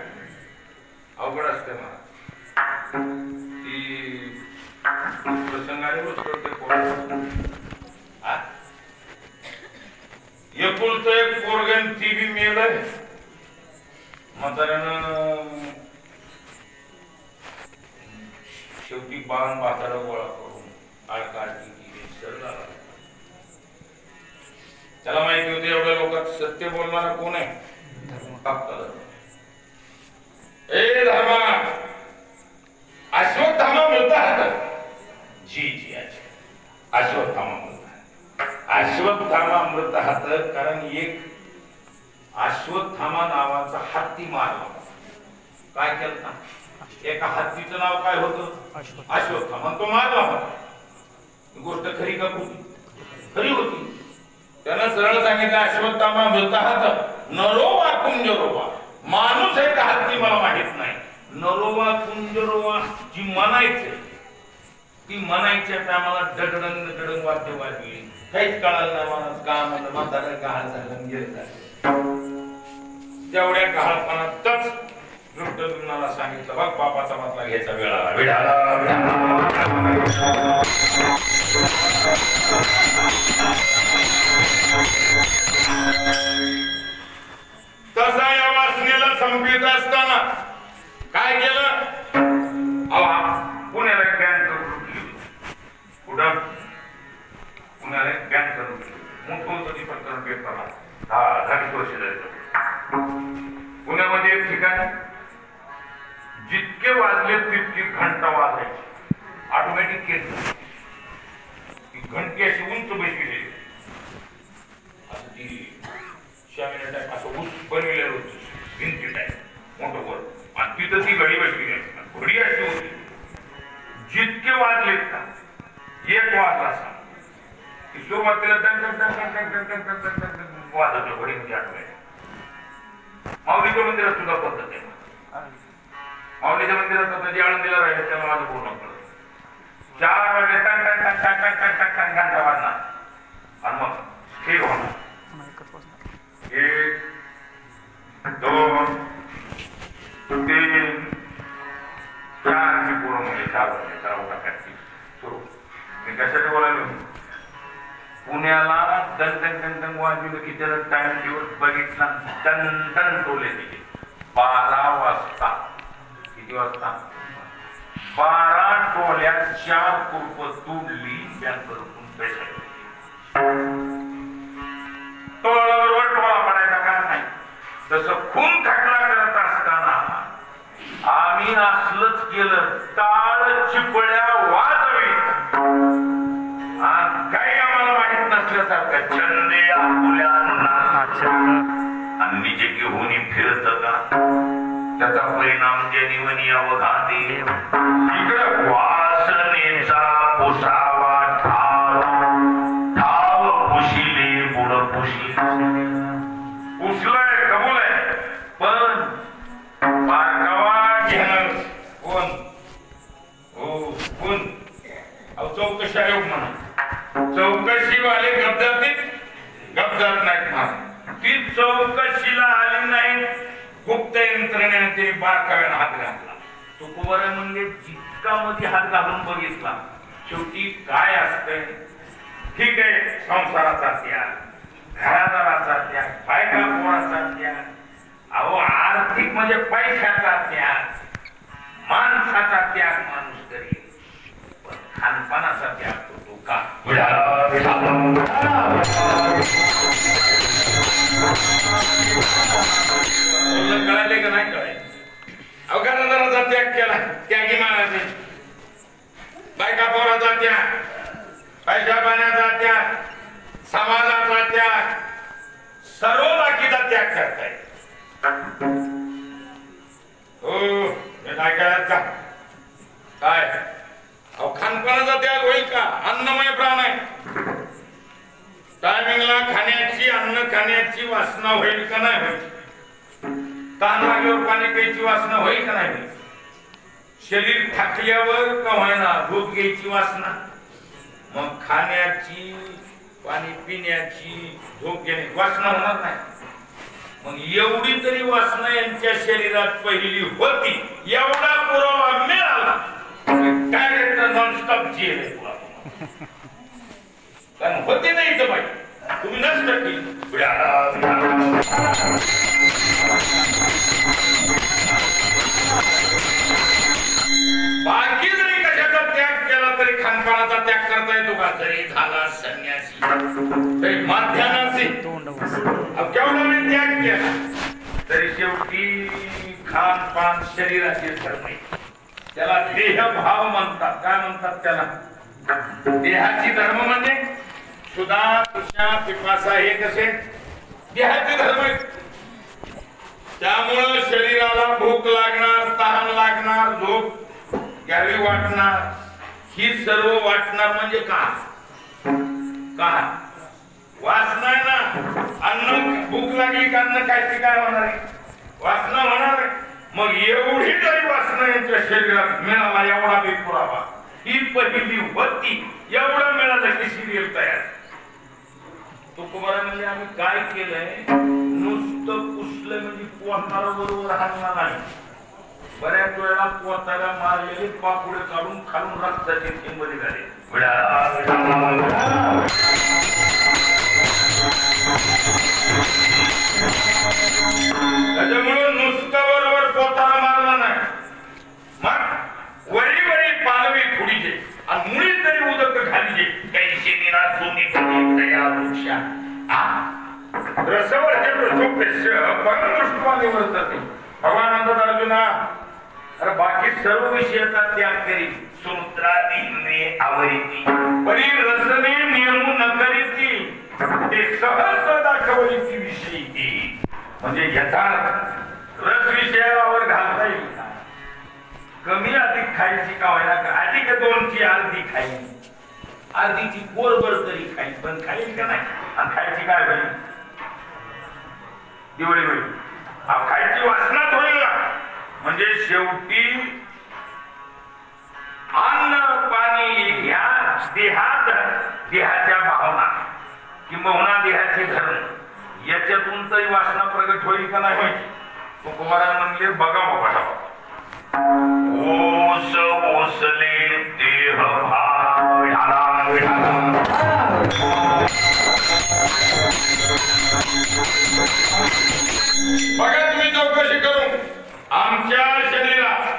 Speaker 1: अवघड असते मला ती प्रसंगाने बसतो एकुलचं एक पोरगण ती बी मेलं म्हाताऱ्यानं शेवटी बाण भाताला गोळा करून आळकाठी केली सरला. त्याला माहिती होते एवढ्या लोकात सत्य बोलणारा कोण आहे? ए धर्मा, अश्वत्थामा बोलतात. जी जी अश्वत्थामा बोलतात. अश्वत्थामा मृत हात, कारण एक अश्वत्थामा नावाचा हत्ती मारला. काय केलं? एका हत्तीचं नाव काय होतं? अश्वत्थामा. तो मारला होता. गोष्ट खरी का खोटी? खरी होती. त्यानं सरळ सांगितलं अश्वत्थामा मृत हात नरोवा कुंजरोवा. माणूस आहे का हत्ती मला माहित नाही. नरोवा कुंजरोवा जी म्हणायचं ती म्हणायच्या टायमाला डडडंग डडंग वाद्य वाजली. काहीच कळालं नाही मला. का म्हणलं म्हातारा गहाळ झालं गेलं. तेवढ्या गहाळपणातच दृष्टद्युम्नाला सांगितलं बघ बापाचा म्हटला घ्यायचा वेळाला तसा या वासनेला संपीत असताना काय केलं? पुण्याला कॅन्सर उठली. कुठं? पुण्याला कॅन्सर उठली. मोठं होतं ती प्रकरण पेपरला. 10-20 वर्ष जायचं. पुण्यामध्ये एक ठिकाण जितके वाजले तितकी घंटा वाजायची. ऑटोमॅटिक केस ती घंटी अशी उंच बसविली. असं ती शामिना टाईप असं उंच बनविलेलं होतं. भिंती टाईप मोठं वर. आणि तिथं ती घडी बसविली. घडी अशी होती. जितके वाजलेत का एक वाजला सांग की सुरुवातीला वाजत घडी म्हणजे ऑटोमॅटिक. माऊलीच्या मंदिरात सुद्धा पद्धत आहे. माऊलीच्या मंदिरात आता जे आळंदीला राहिले त्याला माझं पूर्ण कळत. 4 वाजले घंटा वाजणार आणि मग स्थिर होणार. 1 2 3 4 मी पूर्ण म्हणजे 4 वाजले. 4 वाजता सुरू. मी कशासाठी बोलायलो? पुण्याला दन वाजवलं की त्याला टाइम दिवस बघितला. टन टोले दिले. 12 वाजता. किती वाजता? 12 टोल्यात 4 कुरप तुडली. बँकेतून पैसे टोळावर टोळा पडायचा का नाही. तसं खून खटला करत असताना आम्ही असलंच केलं. टाळ चिपळ्या वाजवीत काही आम्हाला माहित नसल्यासारखं छंदे मुलांना आणि जे घेऊन फिरत का त्याचा परिणाम जनिवनी अवघाते. इकडे वासनेचा पुसावा ठाव ठाव पुशिले बुड पुशी. पुसलाय कबूल आहे पण बारकावा घेणार कोण? हो कोण? चौकशी आयोग म्हणा. चौकशी वाले गपजात नाहीत ना. ती चौकशीला आली नाही. गुप्त यंत्रणेने ते बारकाव्याने हात घातला. तो कुवार म्हणजे जितका मध्ये हात घालून बघितला. शेवटी काय असतंय? ठीक आहे संसाराचा त्याग, घरादाराचा त्याग, बायका पोराचा त्याग, अहो आर्थिक म्हणजे पैशाचा त्याग, माणसाचा त्याग माणूस करेल. खानपानाचा त्याग करतो का? कळाले का नाही कळाले? अवघादाराचा त्याग केला. त्यागी महाराज. बायका पोराचा त्याग, पैशा पाण्याचा त्याग, समाजाचा त्याग, सर्व बाकीचा त्याग करताय. हो हे काय करायचं का? काय खानपानाचा त्याग होईल का? अन्नमय प्राण आहे. टायमिंगला खाण्याची अन्न खाण्याची वासना होईल का नाही होईल? ताण लागल्यावर पाणी प्यायची वासना होईल का नाही? शरीर थकल्यावर का होईना दूध घ्यायची वासना. मग खाण्याची, पाणी पिण्याची, झोप घेण्याची वासना होणार नाही. मग एवढी तरी वासना यांच्या शरीरात पहिली होती. एवढा पुरावा मिळाला डायरेक्ट नॉनस्टॉप जेल आहे पुरा. कारण होते नाही इथं बाई तुम्ही नसत की बाकी जरी कशाचा खानपानाचा त्याग करता येतो का? जरी झाला संन्यासी तरी माध्यानासी केवढा मी त्याग केला तरी शेवटी खानपान शरीराचे धर्म आहे. त्याला देहभाव म्हणतात. काय म्हणतात त्याला? देहाची धर्म म्हणजे सुधा तुषा पिपासा हे कसे देहाचे धर्म आहेत. त्यामुळं शरीराला भूक लागणार, तहान लागणार, झोप घ्यावी वाटणार, ही सर्व वाटणार म्हणजे काय वासना आहे ना. अन्न भूक लागली का अन्न खायची काय होणार आहे? वासना होणार आहे. मग एवढी जरी वासना यांच्या शरीरात मिळाला एवढा बी पुरावा ही पहिली होती एवढं मिळालं की सिरियल तयार. तुकोबारा म्हणजे आम्ही काय केलंय नुसतं पुसलं म्हणजे पोहणारा बरोबर हाणला नाही. बऱ्याच वेळेला पोहताला मारलेले पापुडे काढून खालून रक्ताचे थेंब निघाले. त्याच्यामुळे नुसतं बरोबर पोहताला मारला नाही. मग वरी वरी पालवी खुडीचे आणि मुळी तरी उदक घालीचे कैसे दिना सोनी तया वृक्षा रसवर्जन रसोपेश्य परमदृष्टवाने वर्तते. भगवान म्हणतात अर्जुना अरे बाकी सर्व विषयाचा त्याग करी सूत्रादी इंद्रिये आवरीती परी रसने नियमू न करीती ते सहज दाखवलीची विषयी. म्हणजे याचा रस विषयावर घालता येईल का? कमी अधिक खायची का व्हायला का? अधिक दोनची अर्धी खाईल, अर्धीची बोरभर तरी खाईल, पण खाईल का नाही? आणि खायची काय होईल? दिवाळी होईल. खायची वासनाच होईल ना. म्हणजे शेवटी अन्न पाणी ह्या देहाच्या भावना किंवा देहाचे धर्म याच्यातून तरी वासना प्रगट होईल का नाही होईल? तुकोबारा म्हणले बघा बाबा ओस ओसले देह भाव बघा तुम्ही चौकशी करून आमच्या शरीरात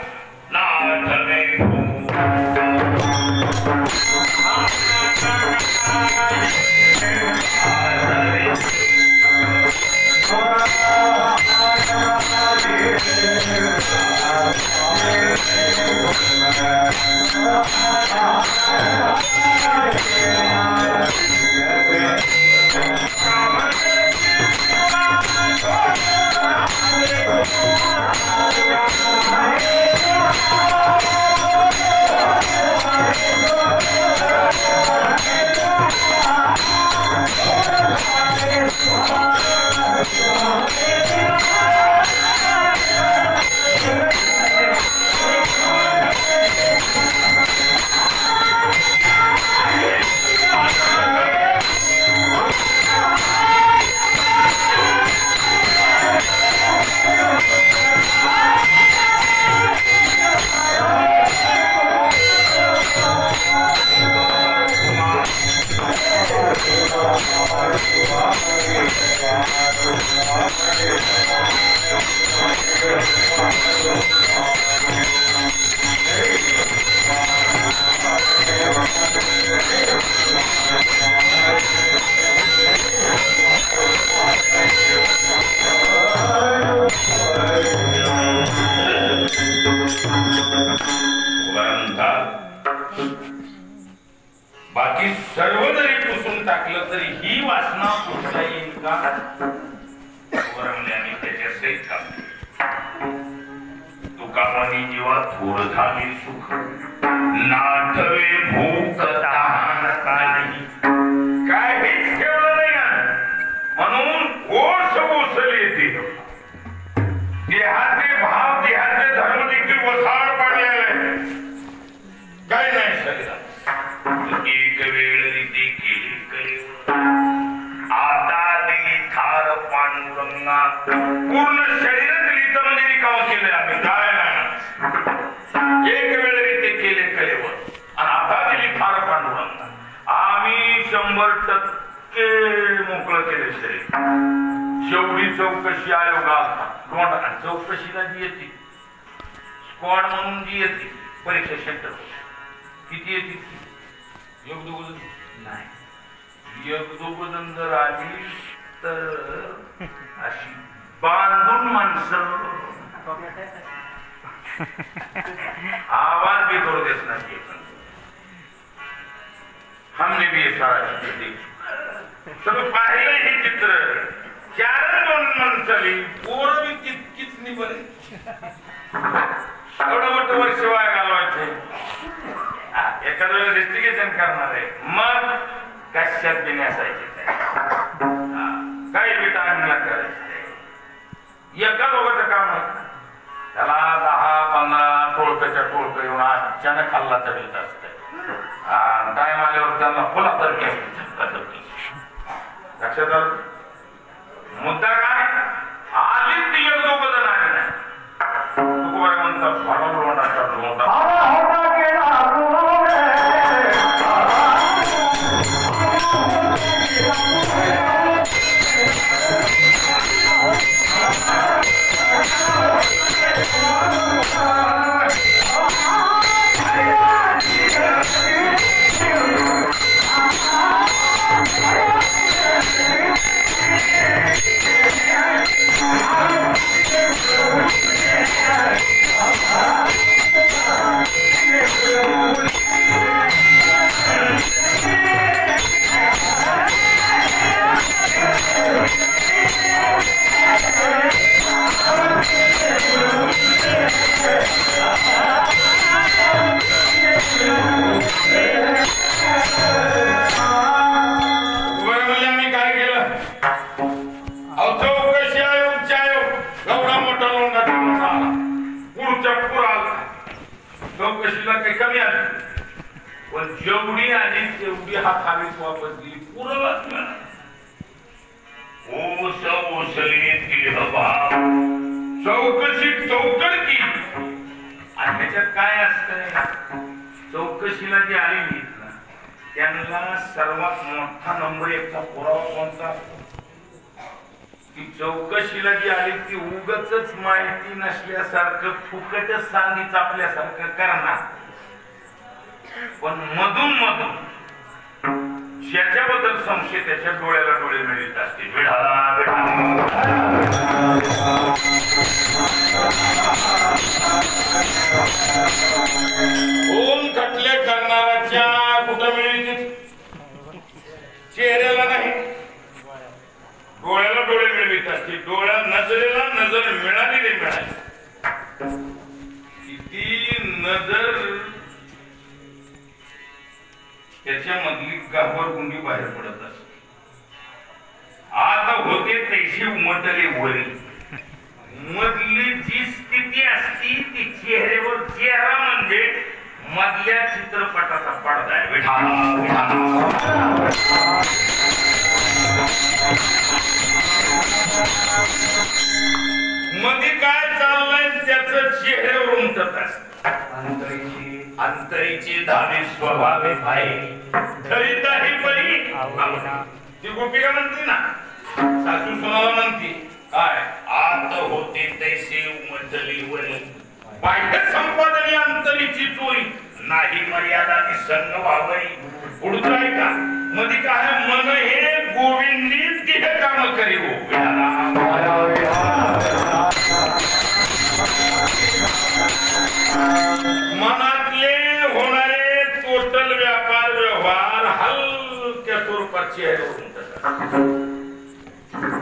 Speaker 1: बाकी सर्व जरी पुसून टाकलं तरी ही वासना पुसता येईल का? आणि त्याच्या सहित काम तुका मनी जीवा थोर झाली सुख नाठवे भूक तहान काही काय हेच ठेवलं नाही. म्हणून ओस ओसले देहाचे भाव देहाचे धर्म देखील वसाड पाडलेले काय नाही शरीरात. एक वेळ रीती केली कलेवर आता दिली थार पांडुरंगा पूर्ण शरीर दिली तर म्हणजे रिकाम केले आम्ही काय नाही. एक वेळ रीती केले कलेवर आणि आता दिली थार पांडुरंगा आम्ही 100% मोकळं केले शरीर. शेवटी चौकशी आयोगात चौकशीला जी येते स्क्वॉड म्हणून जी येते परीक्षा सेंटर किती येते योग दोघं
Speaker 3: नाही
Speaker 1: योग दोघं जर आली तर अशी बांधून माणसं आवाज भी तोड़ देस नाही हमने भी ये सारा चित्र देख सब पाहिलं हे चित्र चार दोन माणसाली पोरं बी तितकीच निबरे एवढं मोठं वर्ष वाया घालवायचे एखाद्या वेळेस इन्व्हेस्टिगेशन करणार आहे मग कशात बी नसायचे काही बी टाइमला करायचं एका दोघांचं काम आहे त्याला 10-15 टोळकच्या टोळक येऊन अचानक हल्ला चढीत असते टाइम आल्यावर त्यांना फुला तर लक्षात आलं मुद्दा काय आली ती एक दोघं जण आले नाही तुकोबाई म्हणतात भरवलं चौकशीला काही कमी आली पण जेवढी आली तेवढी हा खालीच वापस दिली पुरवत ओस ओसली चौकशी चौकड की आणि त्याच्यात काय असतंय चौकशीला जी आलेली त्यांना सर्वात मोठा नंबर एकचा पुरावा कोणता असतो ती चौकशीला जी आली ती उगाचच माहिती नसल्यासारखं फुकटच सांगीच आपल्यासारखं करणार पण मधून मधून ज्याच्याबद्दल संशय त्याच्या डोळ्याला डोळे मिळत असते ओम खटले करणाऱ्याच्या कुठं मिळतील चेहऱ्याला नाही डोळ्याला डोळे मिळवित असते डोळ्या नजरेला नजर मिळाली रे मिळाली ती नजर त्याच्यामधली गाभरगुंडी बाहेर पडत असते आता होते तैशी उमटले वरी मधली जी स्थिती असती ती चेहऱ्यावर चेहरा म्हणजे मधल्या चित्रपटाचा पडदा आहे मध्ये काय चाललंय त्याचं चेहऱ्यावर उमटत असत अंतरीची धावी स्वभावे भाई खरीदाही परी ती गोपिका म्हणते ना सासू सोनाला म्हणते काय आत होते तैसे उमटली वरी बाह्य संपादनी अंतरीची चोरी नाही मर्यादा ती संग वावरी पुढचं आहे का मध्ये काय मन हे गोविंदी तिथे काम करी मनातले होणारे टोटल व्यापार व्यवहार हलक्या स्वरूपात चेहऱ्यावरून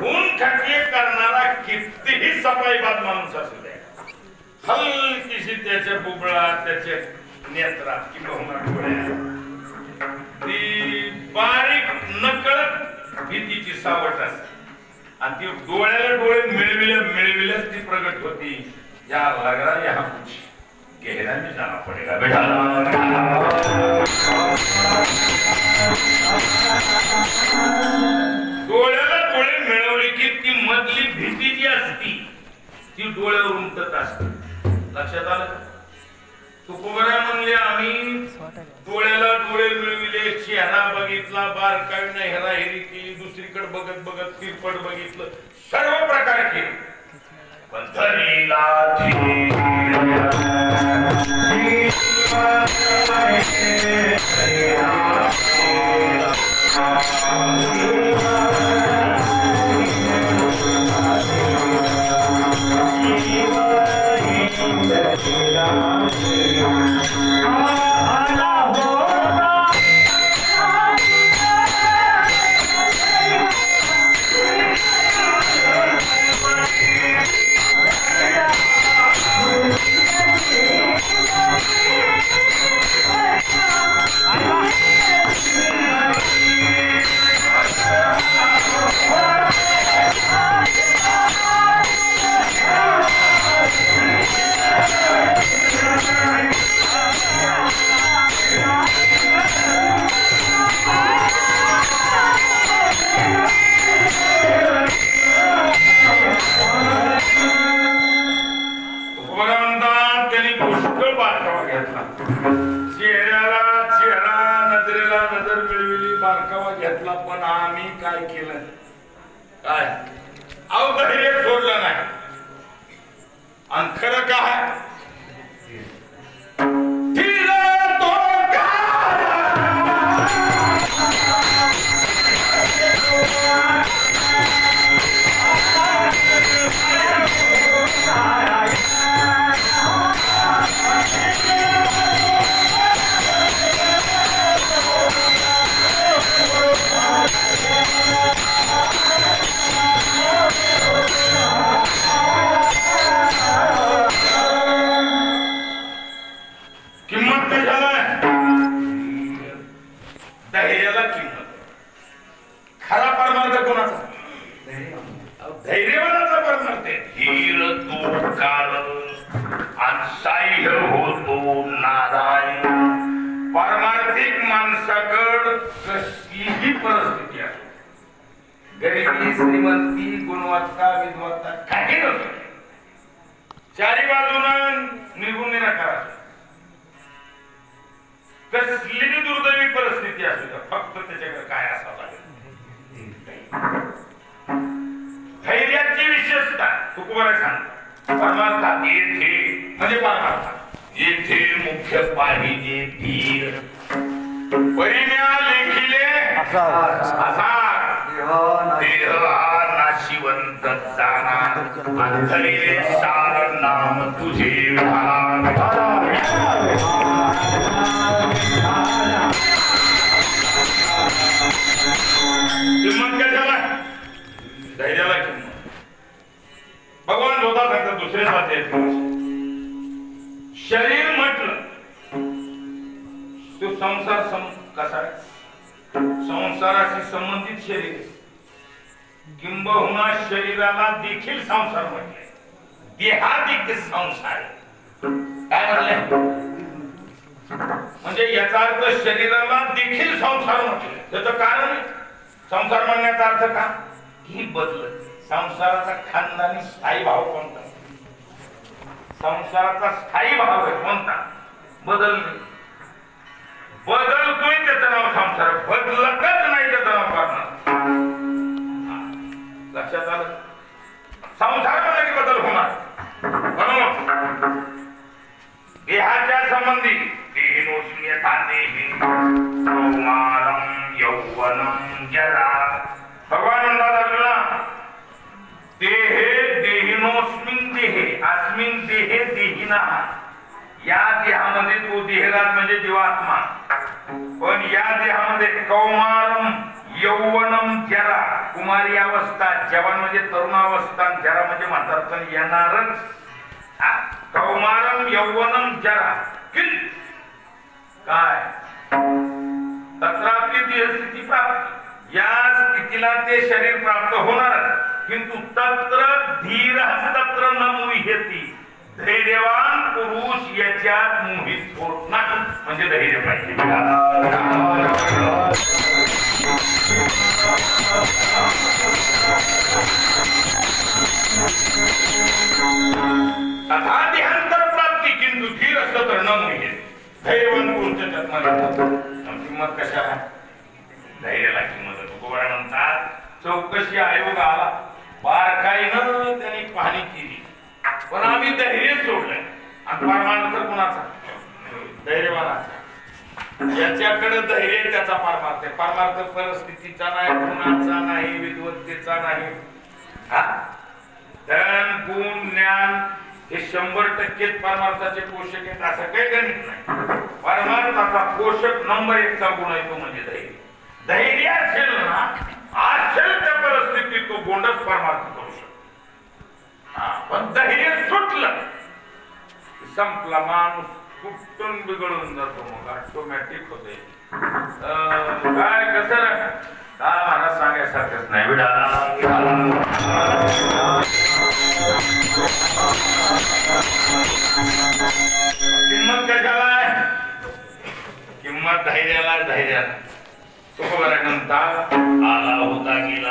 Speaker 1: ऊन खटले करणारा कितीही सफाईबाद माणूस असू द्या हलकीशी त्याच्या बुबळात त्याच्या नेत्रात किंवा डोळ्यात ती बारीक नकळत भीतीची सावट असते आणि ती डोळ्याला डोळे मिळविल्याच ती प्रगट होती या लग रहा यहाँ कुछ गहरा में जाना पड़ेगा बेटा डोळ्याला डोळे मिळवले की ती मधली भीती जी असती ती डोळ्यावर उमटत असते लक्षात आलं तुकोबाई म्हणले आम्ही डोळ्याला डोळे मिळविले चेहरा बघितला बारकाईने हेराहेरी केली दुसरीकडे बघत बघत तिरपट बघितलं सर्व प्रकार केले पण धरीला बारकावा घेतला पण आम्ही काय केलं काय अहो धैर्य सोडलं नाही आणि खरं काय किंमत काय झालाय धैर्याला किंमत खरा परमार्थ कोणाचा धैर्यवानाचा परमार्थ धीर तो काल अनसाह्य होतो नारायण पारमार्थिक माणसाकड कशीही परिस्थिती असो गरिबी श्रीमंती गुणवत्ता विद्वत्ता काही नसतो चारी बाजूनं निघून निराकार कसलीही दुर्दैवी परिस्थिती असू द्या फक्त त्याच्याकडे काय असावं लागेल धैर्याची विशेषता तुकोबाराय सांगतो परमार्थात येथे म्हणजे परमार्थात येथे मुख्य पाहिजे धीर परिम्या लेखिले असा देह हा नाशिवंत जाणार अंधलेले सार नाम तुझे किंमत काय झाला धैर्याला किंमत भगवान स्वतः सांगतात दुसऱ्या वाक्यात शरीर म्हटलं तो संसार कसा संसाराशी संबंधित शरीर किंबहुना शरीराला देखील संसार म्हटले देहादिक संसार काय म्हटले म्हणजे याचा अर्थ शरीराला देखील संसार म्हटले त्याचं कारण संसार म्हणण्याचा अर्थ का ही बदलत संसाराचा खानदानी स्थायी भाव कोणता संसाराचा स्थायी भाव आहे कोणता बदलणे बदलतोय त्याचं नाव संसार बदलतच नाही त्याचं नाव करणार लक्षात आलं संसारामध्ये की बदल होणार म्हणून देहाच्या संबंधी देहिनोष्म्यता देहि कौमारम यौवनम जरा भगवान म्हणतात अर्जुना देहे देहिनोस्मिन देहे अस्मिन देहे देहिना या देहामध्ये तो देहराज म्हणजे जीवात्मा पण या देहामध्ये कौमारम यौवनम जरा कुमारी अवस्था जवान म्हणजे तरुणावस्था जरा म्हणजे म्हातारपण येणारच कौमारम यौवनम जरा काय तत्रापि देहस्थिती प्राप्त या स्थितीला ते शरीर प्राप्त होणार किंतु तत्र धीर तत्र न मुह्यति धैर्यवान पुरुष याच्यात मोहित होत नाही म्हणजे धैर्य पाहिजे तथा देहांतर प्राप्ती किंतु धीर तत्र न मुह्यति धैर्यवान पुरुष त्याच्यात किंमत कशाला धैर्याला किंमत तुकोबाराय म्हणतात चौकशी आयोग आला बारकाईनं त्यांनी पाहणी केली पण आम्ही धैर्य सोडलंय आणि परमार्थ कुणाचा धैर्यवानाचा याच्याकडे धैर्य त्याचा परमार्थ आहे परमार्थ परिस्थितीचा नाही गुणाचा नाही विद्वत्तेचा नाही धन गुण ज्ञान हे 100% परमार्थाचे पोषक आहेत असं काही गणित नाही परमार्थाचा पोषक नंबर 1 चा गुण आहे तो म्हणजे धैर्य धैर्य असेल ना असेल त्या परिस्थितीत तो गोंडच परमार्थ करू शकतो पण धैर्य सुटलं संपला माणूस कुठून बिघडून जातो मग ऑटोमॅटिक होते काय कसं काय मला सांगायसारखंच नाही किंमत कशाला आहे किंमत धैर्याला धैर्याला तुकोबाराय म्हणतात आला होता गेला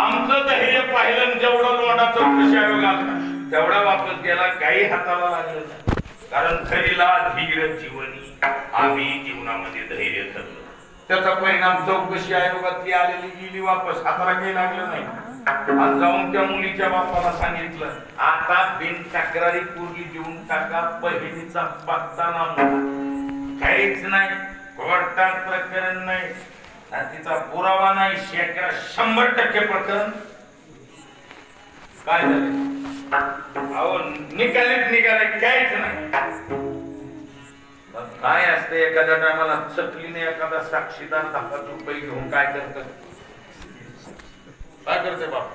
Speaker 1: आमचं धैर्य पाहिलं जेवढं लोंडा चौकशी आयोग आला तेवढा वापस गेला काही हाताला लागलं कारण धैर्याला धीर जीवनी आम्ही जीवनामध्ये धैर्य ठरलं त्याचा परिणाम चौकशी आयोगातली आलेली गेली वापस, हाताला काही लागलं नाही. आणि जाऊन त्या मुलीच्या बापाला सांगितलं, आता बिन तक्रारी पोरगी देऊन टाका, बहिणीचा पत्ता ना काहीच नाही, कोर्टात प्रकरण नाही, तिचा पुरावा नाही, 100% प्रकरण. काय झालं? अहो निघाले काहीच नाही. काय असते एखाद्या टायमाला चकलीने एखादा साक्षीदार 10 रुपये घेऊन काय करत, काय करते बाप?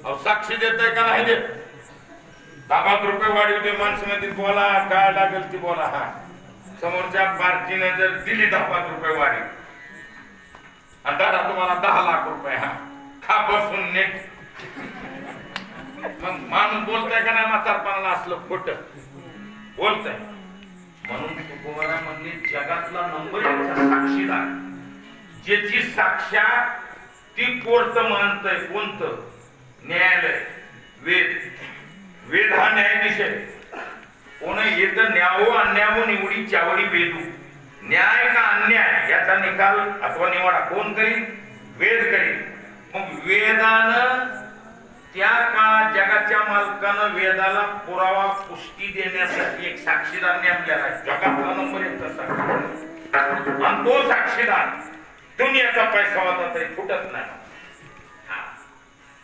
Speaker 1: अहो साक्षी देत का नाही देत? 10 रुपये वाढवते माणसामध्ये, बोला काय लागेल ती बोला. हा समोरच्या पार्टीने जर दिली 10 रुपये वाढी आणि दादा तुम्हाला 10 लाख रुपये, हा खा बसून नीट. मग माणूस बोलताय का नाही म्हातारपणाला? असलं खोट बोलताय. म्हणून तुकोबाराय म्हणजे जगातला नंबर 1 साक्षीदार, ज्याची साक्षात ती कोर्ट मानतय. कोणतं? न्यायालय. वेद हा न्यायाधीश आहे. कोण येतं न्यावो अन्यावो निवडी चावडी वेदू. न्याय का अन्याय याचा निकाल अथवा निवाडा कोण करील? वेद करील. मग वेदानं त्या काळात जगाच्या मालकानं वेदाला पुरावा पुष्टी देण्यासाठी एक साक्षीदार नेमलेला आहे. जगातला नंबर 1 साक्षीदार. आणि तो साक्षीदार दुनियाचा पैसा होता तरी फुटत नाही.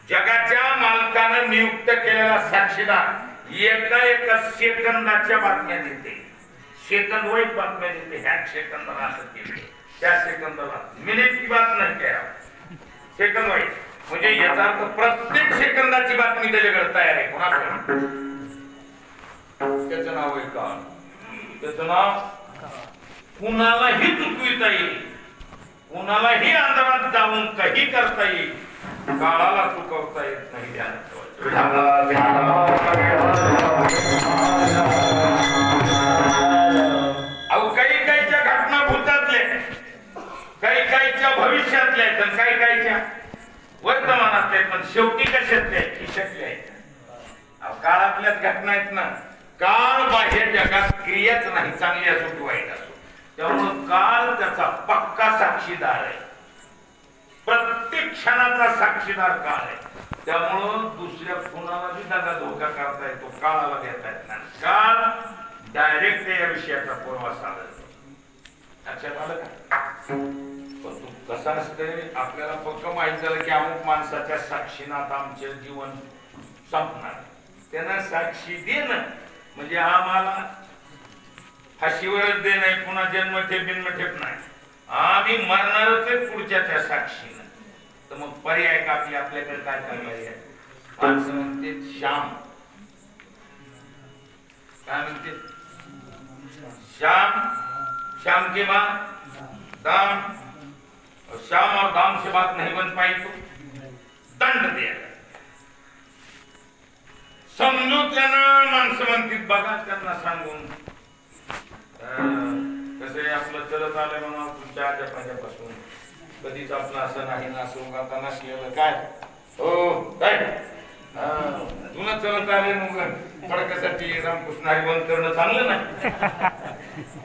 Speaker 1: जगाच्या मालकानं नियुक्त केलेला साक्षीदार एका सेकंदाच्या बातम्या देते. सेकंद वाईट बातम्या देते. ह्या सेकंदाला असं केलं, त्या सेकंदाला मिनिटची बात नाही काय, सेकंद वाईट. म्हणजे याचा अर्थ प्रत्येक सेकंदाची बातमी त्याच्याकडे तयार आहे. कोणाकडे? त्याचं नाव आहे काळ. त्याचं नाव कुणालाही चुकविता येईल, कुणालाही अंधारात जाऊन काही करता येईल, काळाला चुकवता येत नाही. अहो काही काहीच्या घटना भूतातल्या, काही काहीच्या भविष्यातल्या आहेत, काही काहीच्या वर्तमानातल्या आहेत. पण शेवटी कशातल्या आहेत? खिशातल्या आहेत. काळातल्याच घटना आहेत ना. काळ बाह्य जगात क्रियाच नाही, चांगली असो की वाईट असो. त्यामुळं काळ त्याचा पक्का साक्षीदार आहे. प्रत्येक क्षणाचा साक्षीदार काळ आहे. त्यामुळं दुसऱ्या कुणाला बी दादा धोका करता येतो, काळाला देता येत नाही. काळ डायरेक्ट या विषयाचा पुरावा साधतो. लक्षात आलं का? पण तू कसं असतंय, आपल्याला फक्त माहित झालं की अमुक माणसाच्या साक्षीनं आता आमचे जीवन संपणार. त्यांना साक्षी देणं म्हणजे आम्हाला फाशीवरच दे नाही, पुन्हा जन्मठेप बिन्मठेप नाही. आम्ही मरणारच आहे पुढच्याच्या साक्षीनं. तर मग पर्याय का आपल्याकडे काय पर्याय आहे? माणसं म्हणते श्याम, काय म्हणते? श्याम के बाद दाम, श्याम और दाम से बात नहीं बन पाई तो दंड दिया. समजू त्यांना माणसं म्हणतील. बघा त्यांना सांगून कसं आपलं चलत आलंय म्हणून तुमच्या आजपासून कधीच आपलं असं नाही ना, असं आता नसलेलं काय हो काय जुनं चलत आले मग फडकासाठी रामकृष्ण हरिवंत करणं चांगलं नाही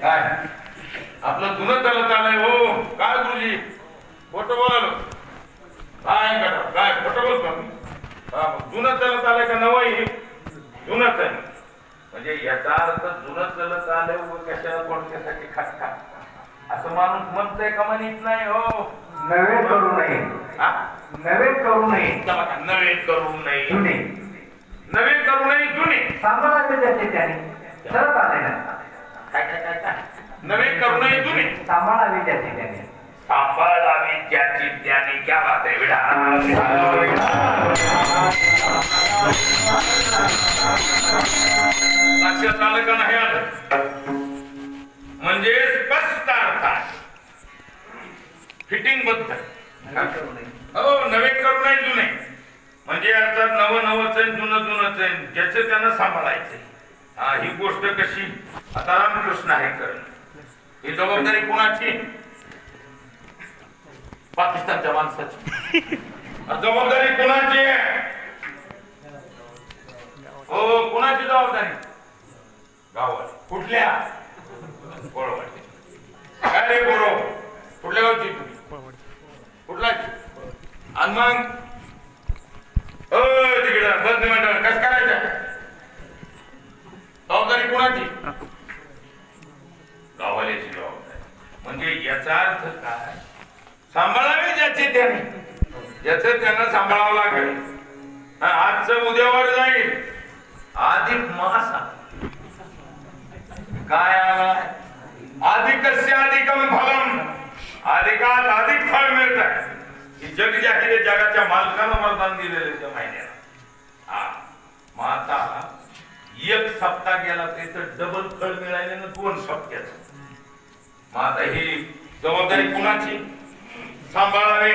Speaker 1: काय. आपलं जुनं चलत आलंय. हो काय गुरुजी खोटं बोलालो काय करा, काय खोटं बोलतो? जुनं चलत आलंय का नवं? जुनच आहे. म्हणजे याचा अर्थ जुनं चलत आलंय कशाला कोणत्यासाठी खात असं माणूस म्हणतोय का? म्हणत नाही. हो
Speaker 2: नवे करू नये, नवे करू नये,
Speaker 1: नवे करू नये, जुने नवे करू नये, जुने
Speaker 2: सांभाळावे त्याचे त्याने चलत आले ना.
Speaker 1: काय काय काय काय नवे करू नये, जुने
Speaker 2: सांभाळावे त्याचे त्याने,
Speaker 1: सांभाळावी ज्याची त्याने. क्या बात आहे विडा. लक्षात आलं का नाही आलं? म्हणजे स्पष्ट अर्थात फिटिंग बद्ध. हो नवे करू नये, जुने म्हणजे अर्थात नवं नवंच आहे, जुनं जुनंच आहे, ज्याचं त्यानं सांभाळायचंय. ही गोष्ट कशी आता रामकृष्ण आहे करणं, ही जबाबदारी कोणाची? पाकिस्तानच्या माणसाची. जबाबदारी कोणाची आहे? हो कोणाची जबाबदारी? गावात. कुठल्या? बोरवाडी. काय रे बोरो? कुठल्या गावची? गावची तुम्ही कुठला आणि मग तिकडे बंद मंडळ कसं करायचं जबाबदारी कोणाची गावाल्याची जबाबदारी म्हणजे याचा अर्थ काय सांभाळावे ज्याचे त्याने ज्याचं त्यांना सांभाळावं लागेल आजचं उद्यावर जाईल अधिक मास काय आला अधिकस्य अधिकम फलम अधिकात अधिक फळ मिळत आहे जग जे आहे ते जगाच्या मालकाला वरदान दिलेलं त्या महिन्याला मग आता एक सप्ताह गेला तर डबल फळ मिळाले ना 2 सप्त्याच मग आता ही जबाबदारी कुणाची सांभाळावे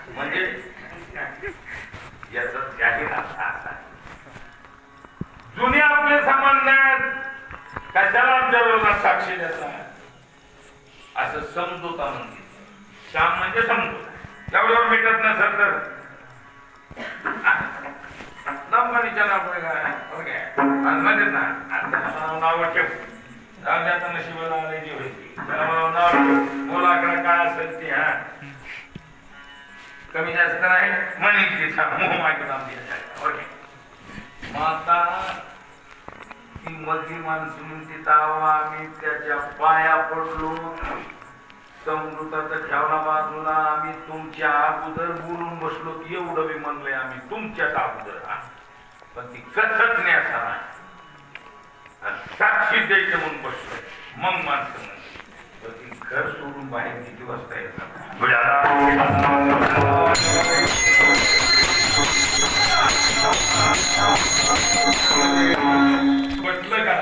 Speaker 1: म्हणजे याचा जाहीर अर्थ जुने आपले समजण्यात कशाला आमच्या विरोधात साक्षी द्यायचा असं समजोता म्हणजे श्याम म्हणजे समजोता तेवढ्यावर भेटत नसेल तर कंपनीच्या नाव ठेव आता नशिबाला आलेली होती नाव मुलाकडे काय असेल ती कमी जास्त नाही म्हणे माता ती मधली माणसं म्हणते तावा आम्ही त्याच्या पाया पडलो समृद्धाचा ठेवला बाजूला आम्ही तुमच्या अगोदर बोलून बसलो की एवढं बी म्हणलंय आम्ही तुमच्याच अगोदर पण ती कसच नाही असा नाही साक्षी द्यायचं म्हणून बसलोय मग माणसं म्हणते ती घर सोडून बाहेर किती वाजता येतात म्हटलं का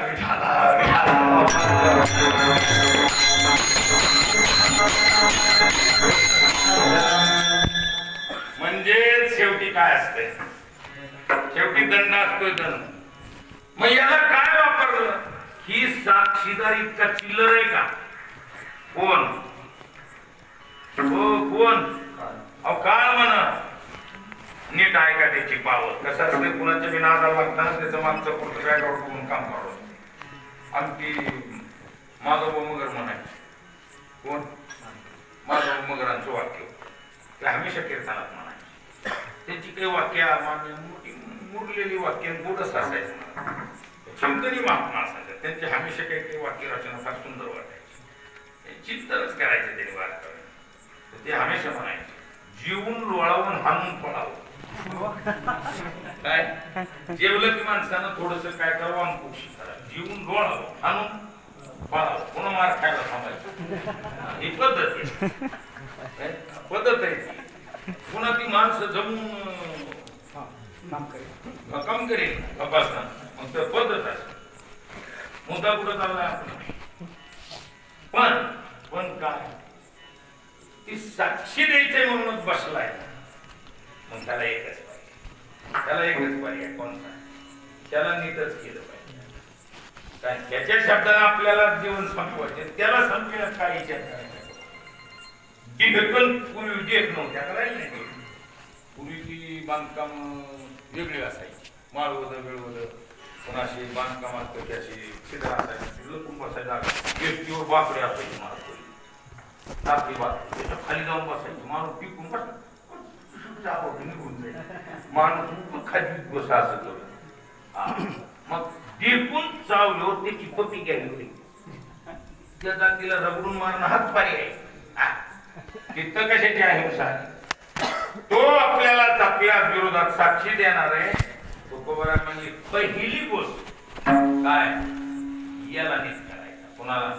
Speaker 1: म्हणजे शेवटी काय असते शेवटी दंड असतोय दंड मग याला काय वापरलं ही साक्षीदार इतका चिल्लर आहे का कोण कोण अहो काळ म्हणा नीट आहे का त्याची पावर कसं असते कुणाच्या बी नादाला लागताना त्याचं मागचं कुठं बॅकआउट करून काम करावं आणि ती माधव मगर म्हणायची कोण माधव मगरांचं वाक्य ते हमेशा कीर्तनात म्हणायचे त्यांची काही वाक्य मोठी मुरलेली वाक्य गोडच असायचं चिंतनी महात्मा असायचं त्यांची हमेशा काही वाक्य रचना फार सुंदर वाटायची चिंतनच करायचे त्यांनी वारकरी ते हमेशा म्हणायचे जीवन लोळावून हाणून पडावं काय जेवलं की माणसानं थोडस काय करावं अंकुश करा जीवन लोळावं हाणून पडावं पुन्हा मार खायला थांबायचं ही पद्धत आहे पुन्हा ती माणसं जमून काम करेल तपासना मग तर पद्धत आहे मुद्दा कुठं चाललाय पण काय ती साक्षी द्यायचंय म्हणूनच बसलाय मग त्याला एकच पर्याय कोणता त्याला नीटच केलं पाहिजे कारण त्याच्या शब्दाने आपल्याला जीवन संपवायचे त्याला संपण्यात काय विचार करायचा की भेटून पूर्वी देत नव्हत्या करायला नाही पूर्वी ती बांधकाम वेगळी असायची माळवद वेळवद कोणाशी बांधकामात कशाशी छिद्र असायची लपून बसायला टेस्टीवर बाकडे असायची माणूस आपली बात त्याच्या खाली जाऊन बसायची माणूस पिकून निघून जाईल माणूस खाली बसा असं मग टिपून चावलो त्याची पपी घ्यावी होती त्या जातीला रगडून मारणं हाच पर्याय तिथं कशाची आहे तो आपल्याला आपल्या विरोधात साक्षी देणार आहे म्हणजे पहिली गोष्ट काय याला नीट करायचा कोणाला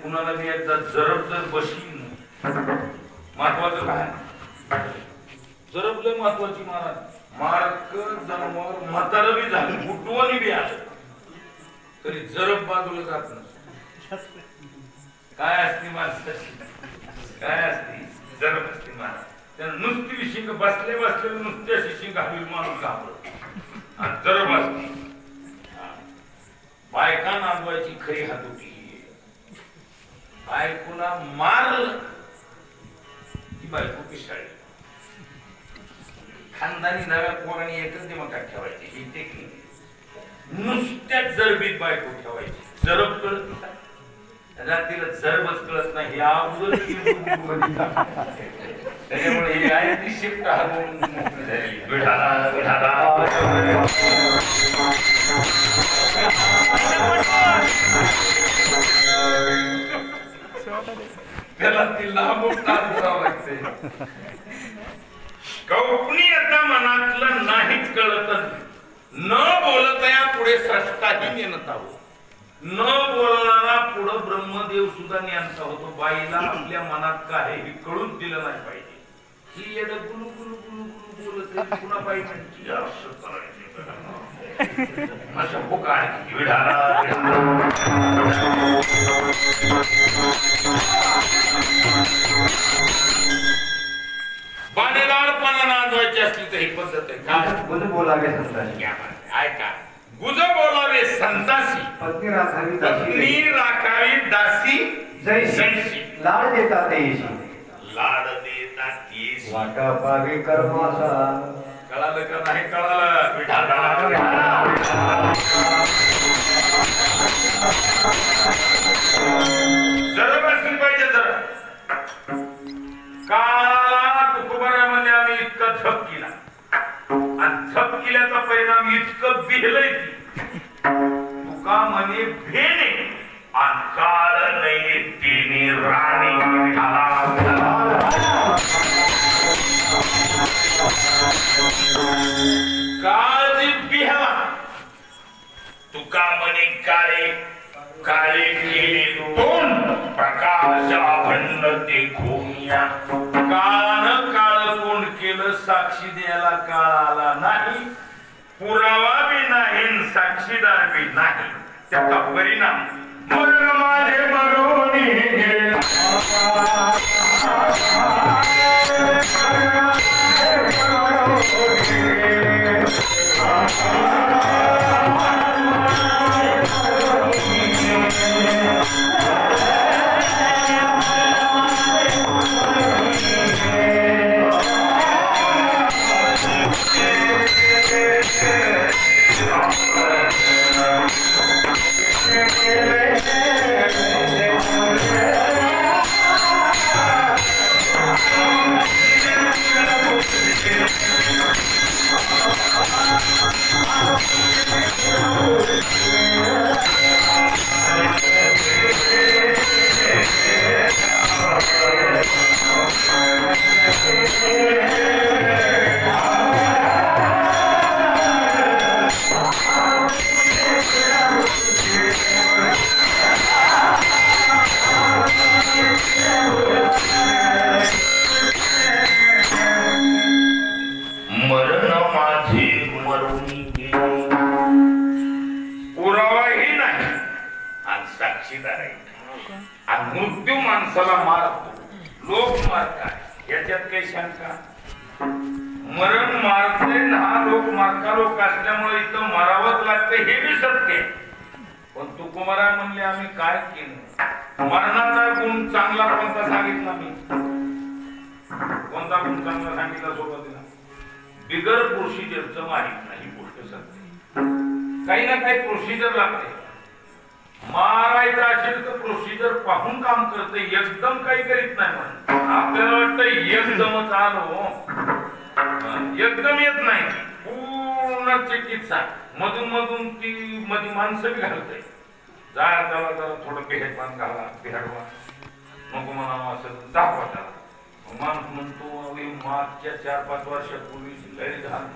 Speaker 1: कुणाला मी एकदा जरब बशीन महत्वाचं काय जरबलं महत्वाची महाराज मार्क जनावर म्हातारं बी झालं बुटवणी बी आलं तरी जरब बाजूला जात नसतो. काय असते माणसाची, काय असते जरब असते माणस. त्या नुसती शिंग बसले नुसती अशी शिंग हवी माणूस घाबरत आणि जरब असते. बायका नांदवायची खरी हातोटी. बायकोला मारलं की बायको पिसाळली. खानदानी नव्या पोरांनी एकच दिमागात ठेवायची ही टेक्निक. नुसत्या जरबीत बायको ठेवायची. जरब कळत रात्रीला जरबच कळत नाही. हे अवघड त्याच्यामुळे हे आहे ती शिफ्ट हरवून झाली. विठाला विठाला त्याला ती लांबून टाकावं लागते. कौपनीयता मनातलं नाहीच कळत. न बोलतया पुढे सष्टाही नेणता हो. न बोलणारा पुढं ब्रह्मदेव सुद्धा नेणता होतो. बाईला आपल्या मनात काय हे कळून दिलं नाही पाहिजे. ही येड गुलू गुलू गुलू गुलू बोलत पुन्हा बाई म्हणते असं करायचं. अशा भूक आहे विढाला बाणेदारपणा नांदवायची असली तर ही पद्धत आहे. काय
Speaker 2: गुज बोलावे संतांनी.
Speaker 1: ऐका गुज बोलावे संतासी.
Speaker 2: पत्नी राखावी
Speaker 1: पत्नी राखावी दासी
Speaker 2: जैसी. लाड देता तेशी.
Speaker 1: लाड देता तेशी.
Speaker 2: वाटा पावी कर्माचा.
Speaker 1: कळालं का नाही कळालं. विठाला जरा बसली पाहिजे. जरा काळाला तुकोबारामध्ये आम्ही इतका झप केला आणि झप केल्याचा परिणाम इतकं बिहलंय की तुका म्हणे भेणे आणि काळ नाही तिने राणी. काळजी बिहला तुका म्हणे काळे काळे केले दोन प्रकाशा भंड ते खोमिया. काळानं काळ कोण केलं साक्षी द्यायला काळाला नाही. पुरावा बी नाही साक्षीदार बी नाही. त्याचा परिणाम मरण माझे मरून मरण माझे मरुनी गेले. पुरावाही नाही आणि साक्षीदार आहे. आणि मृत्यू माणसाला मारतो. लोक मारतात याच्यात काही शंका. मरण मारते हा लोक मारका लोक असल्यामुळे इथं मरावंच लागतं हे बी सत्य. पण तू कुमारा म्हणले आम्ही काय केलं. मरणाचा गुण चांगला कोणता सांगितला मी. कोणता गुण चांगला सांगितला सोबतीला. बिगर प्रोसिजरचं माहित नाही गोष्ट सत्य. काही ना काही प्रोसिजर लागते. मारायचं असेल तर प्रोसिजर पाहून काम करते. एकदम काही करीत नाही. म्हणून आपल्याला वाटतं एकदमच आलो. एकदम येत नाही. पूर्ण चिकित्सा मधून मधून ती मध्ये माणसं बी घालते. जाया त्याला जरा थोडं बेहेडपान घाला बिहाडवा नको म्हणावं असं दाखवा त्याला. माणूस म्हणतो मागच्या 4-5 वर्षापूर्वी लय झालं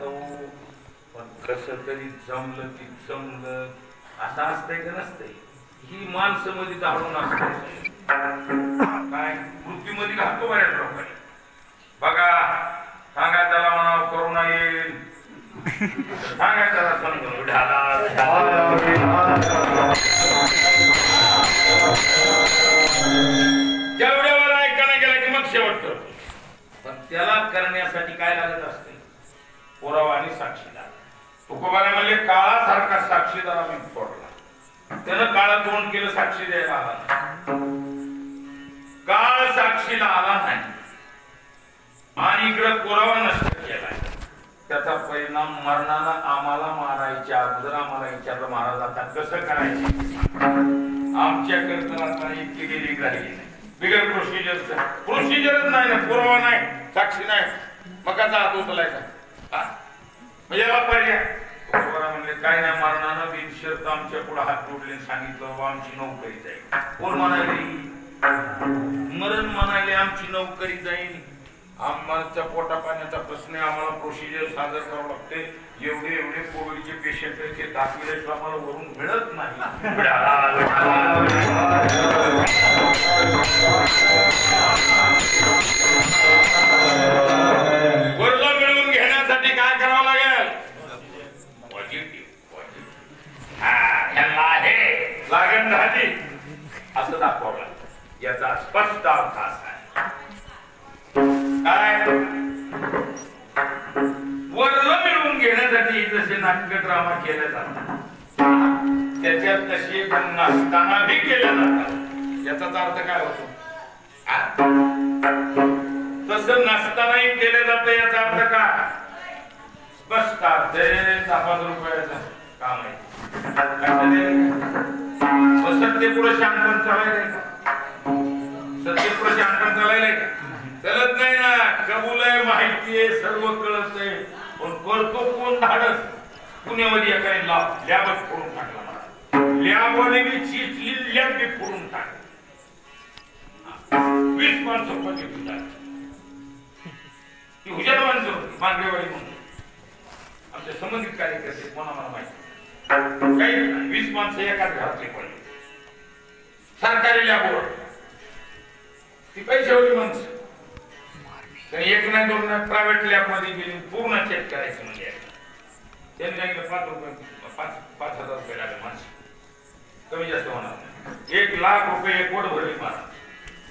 Speaker 1: पण कसं तरी जमलं ती जमलं. असं असतंय का नसतंय. ही माणसं मध्ये धाडून असते. काय मृत्यूमध्ये घालतो बऱ्याच लोकांनी. बघा सांगा त्याला म्हणावं करोना येईल सांगा जरा समजून विठाला जेवढ्या वेळा ऐकायला गेला की मग शेवट करतो पण त्याला करण्यासाठी काय लागत असते पुरावा आणि साक्षीदार तुकोबाने म्हणजे काळासारखा साक्षीदार आम्ही फोडला त्यानं काळा तोंड केलं साक्षी द्यायला आला काळ साक्षीला आला नाही आणि इकडे पुरावा नष्ट केलाय त्याचा परिणाम मरणाला आम्हाला मारायच्या अगोदर आम्हाला विचारलं महाराज आता कसं करायचं आमच्या कीर्तनात एक केलेली राहिली नाही बिगर प्रोसिजरच नाही ना पुरावा नाही साक्षी नाही मग कसा हात उचलायचा म्हणजे याला पर्याय म्हणले काय नाही मरणानं बिनशर्त आमच्या पुढे हात जोडले सांगितलं आमची नोकरी जाईल कोण म्हणाले मरण म्हणाले आमची नोकरी जाईल आम्हाला पोटा पाण्याचा प्रश्न आम्हाला प्रोसिजर सादर करावं लागते एवढे कोविडचे पेशंट ते दाखविल्याशिवाय आम्हाला वरून मिळत नाही वर्ग मिळवून घेण्यासाठी काय करावं लागेल लागण झाली असं दाखवावं लागेल याचा स्पष्ट अर्थ असा आहे काय वर्ण मिळवून घेण्यासाठी जसे नाट्य ड्रामा केले जातात त्याच्यात तसे नसताना भी केले जातात याचाच अर्थ काय होतो तसं नसतानाही केले जातं याचा अर्थ काय स्पष्ट अर्थ 10,000 रुपयाचं काम आहे सत्य पुढे शांतपण चालायला सत्य पुढे शांतपण चालायला कळत नाही ना कबूल आहे माहिती आहे सर्व कळत आहे पण करतो कोण धाडस पुण्यामध्ये एकाने लॅबच फोडून टाकला लॅबवाले मी चिचली लॅब बी फोडून टाकली 20 माणसं पती ती हुशार माणसं होती मांगरेवाडी म्हणून आमच्या संबंधित कार्यकर्ते कोणा मला माहिती काही 20 माणसं एकाच घरातले पडले सरकारी लॅबवर ती पैशावरी माणसं एक नाही दोन नाही प्रायव्हेट लॅब मध्ये गेली पूर्ण चेक करायचं म्हणजे त्यांनी सांगितलं 5,000 रुपये लागले माणसं कमी जास्त होणार नाही 1,00,000 रुपये एक वड भरली मला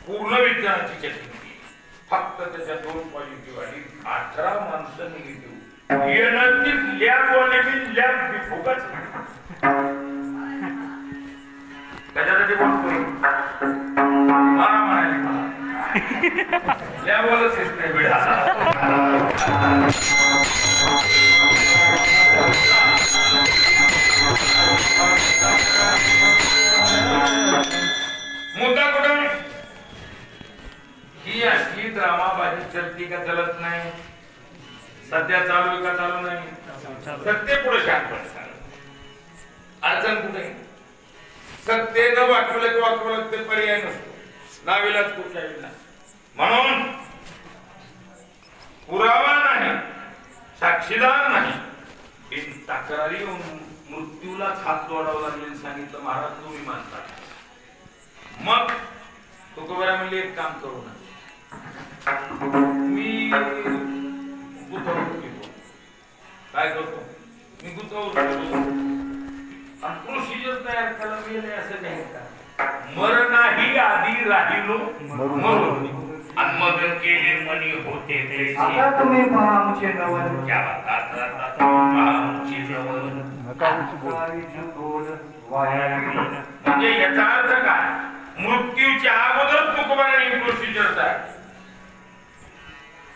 Speaker 1: पूर्ण विज्ञानाची चेकिंग केली फक्त त्याच्या 2 पॉझिटिव्ह आणि 18 माणसं निगेटिव्ह येणारी लॅब वाले लॅब फुकट त्याच्यासाठी बोलतोय मला म्हणाले लॅब वाला सिस्टम वेळा मुद्दा कुठे ही अशी ड्रामाबाजी चलती का चलत नाही सध्या चालू आहे का चालू नाही सत्य पुढे शांत अडचण कुठे सत्य न वाकवलं ते पर्याय नसतो नाविलाच कुठल्या वेळेला म्हणून पुरावा नाही साक्षीदार नाही तक्रारी मृत्यूलाच हात जोडावा लागेल सांगितलं महाराज तुम्ही मानता मग तुकोबारा म्हणले एक काम करू ना मी काय करतो मी गुंतवणूक आणि प्रोसिजर तयार करायला गेले असं काही का मरणाही आधी राहिलो मरून आणि मग केले मनी होते
Speaker 2: आता तुम्ही पहा आमचे नवन
Speaker 1: क्या बात आमची नवन म्हणजे याचा अर्थ काय मृत्यूच्या अगोदर तुकोबाराने प्रोसिजर आहे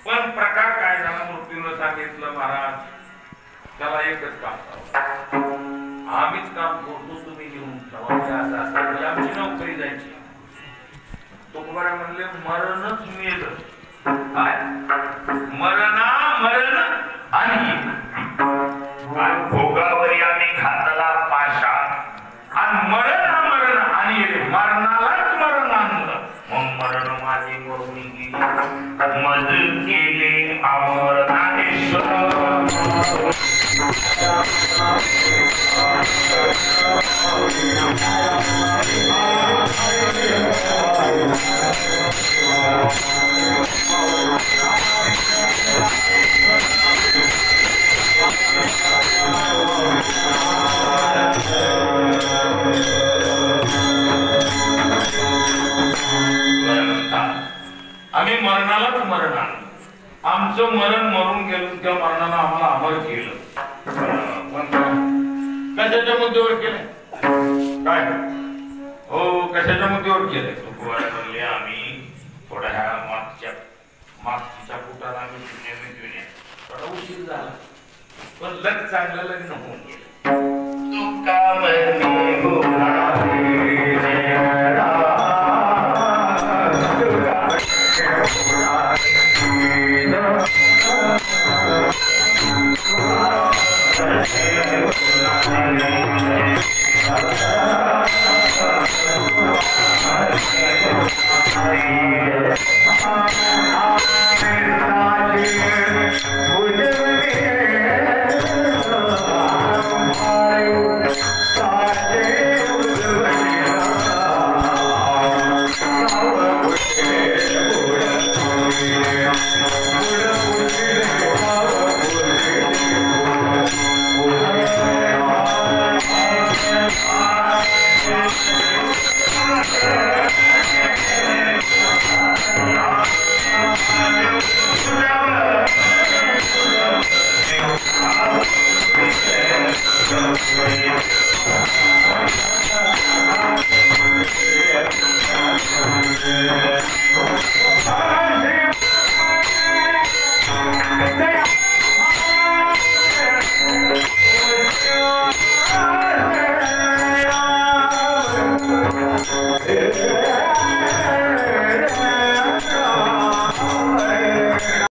Speaker 1: पण प्रकार काय झाला मृत्यूला सांगितलं महाराज त्याला एकच काम करावं आम्हीच काम करतो तुम्ही घेऊन ठेवा आमची नोकरी जायची तुकोबारा म्हणले मरणच मेलं काय मरण आणि भोगावरी आम्ही घातला पाशा आणि मरण आणि मरणालाच मरण आणलं मग मरण माझे मरून गेली मज केले अमर ज्ञानेश्वर आमचं मरण मरून गेलं, त्या मरणानं आम्हाला अमर केलं. पण कशाच्या मुद्द्यावर केलंय काय? हो, कशाच्या मुद्द्यावर केलंय? तुकोबाराय म्हणले आम्ही थोड्या ह्या मागच्या फुटाला आम्ही घेऊन थोडा उशीर झाला, पण लग्न चांगलं लग्न होऊन गेलं. तुका म्हणे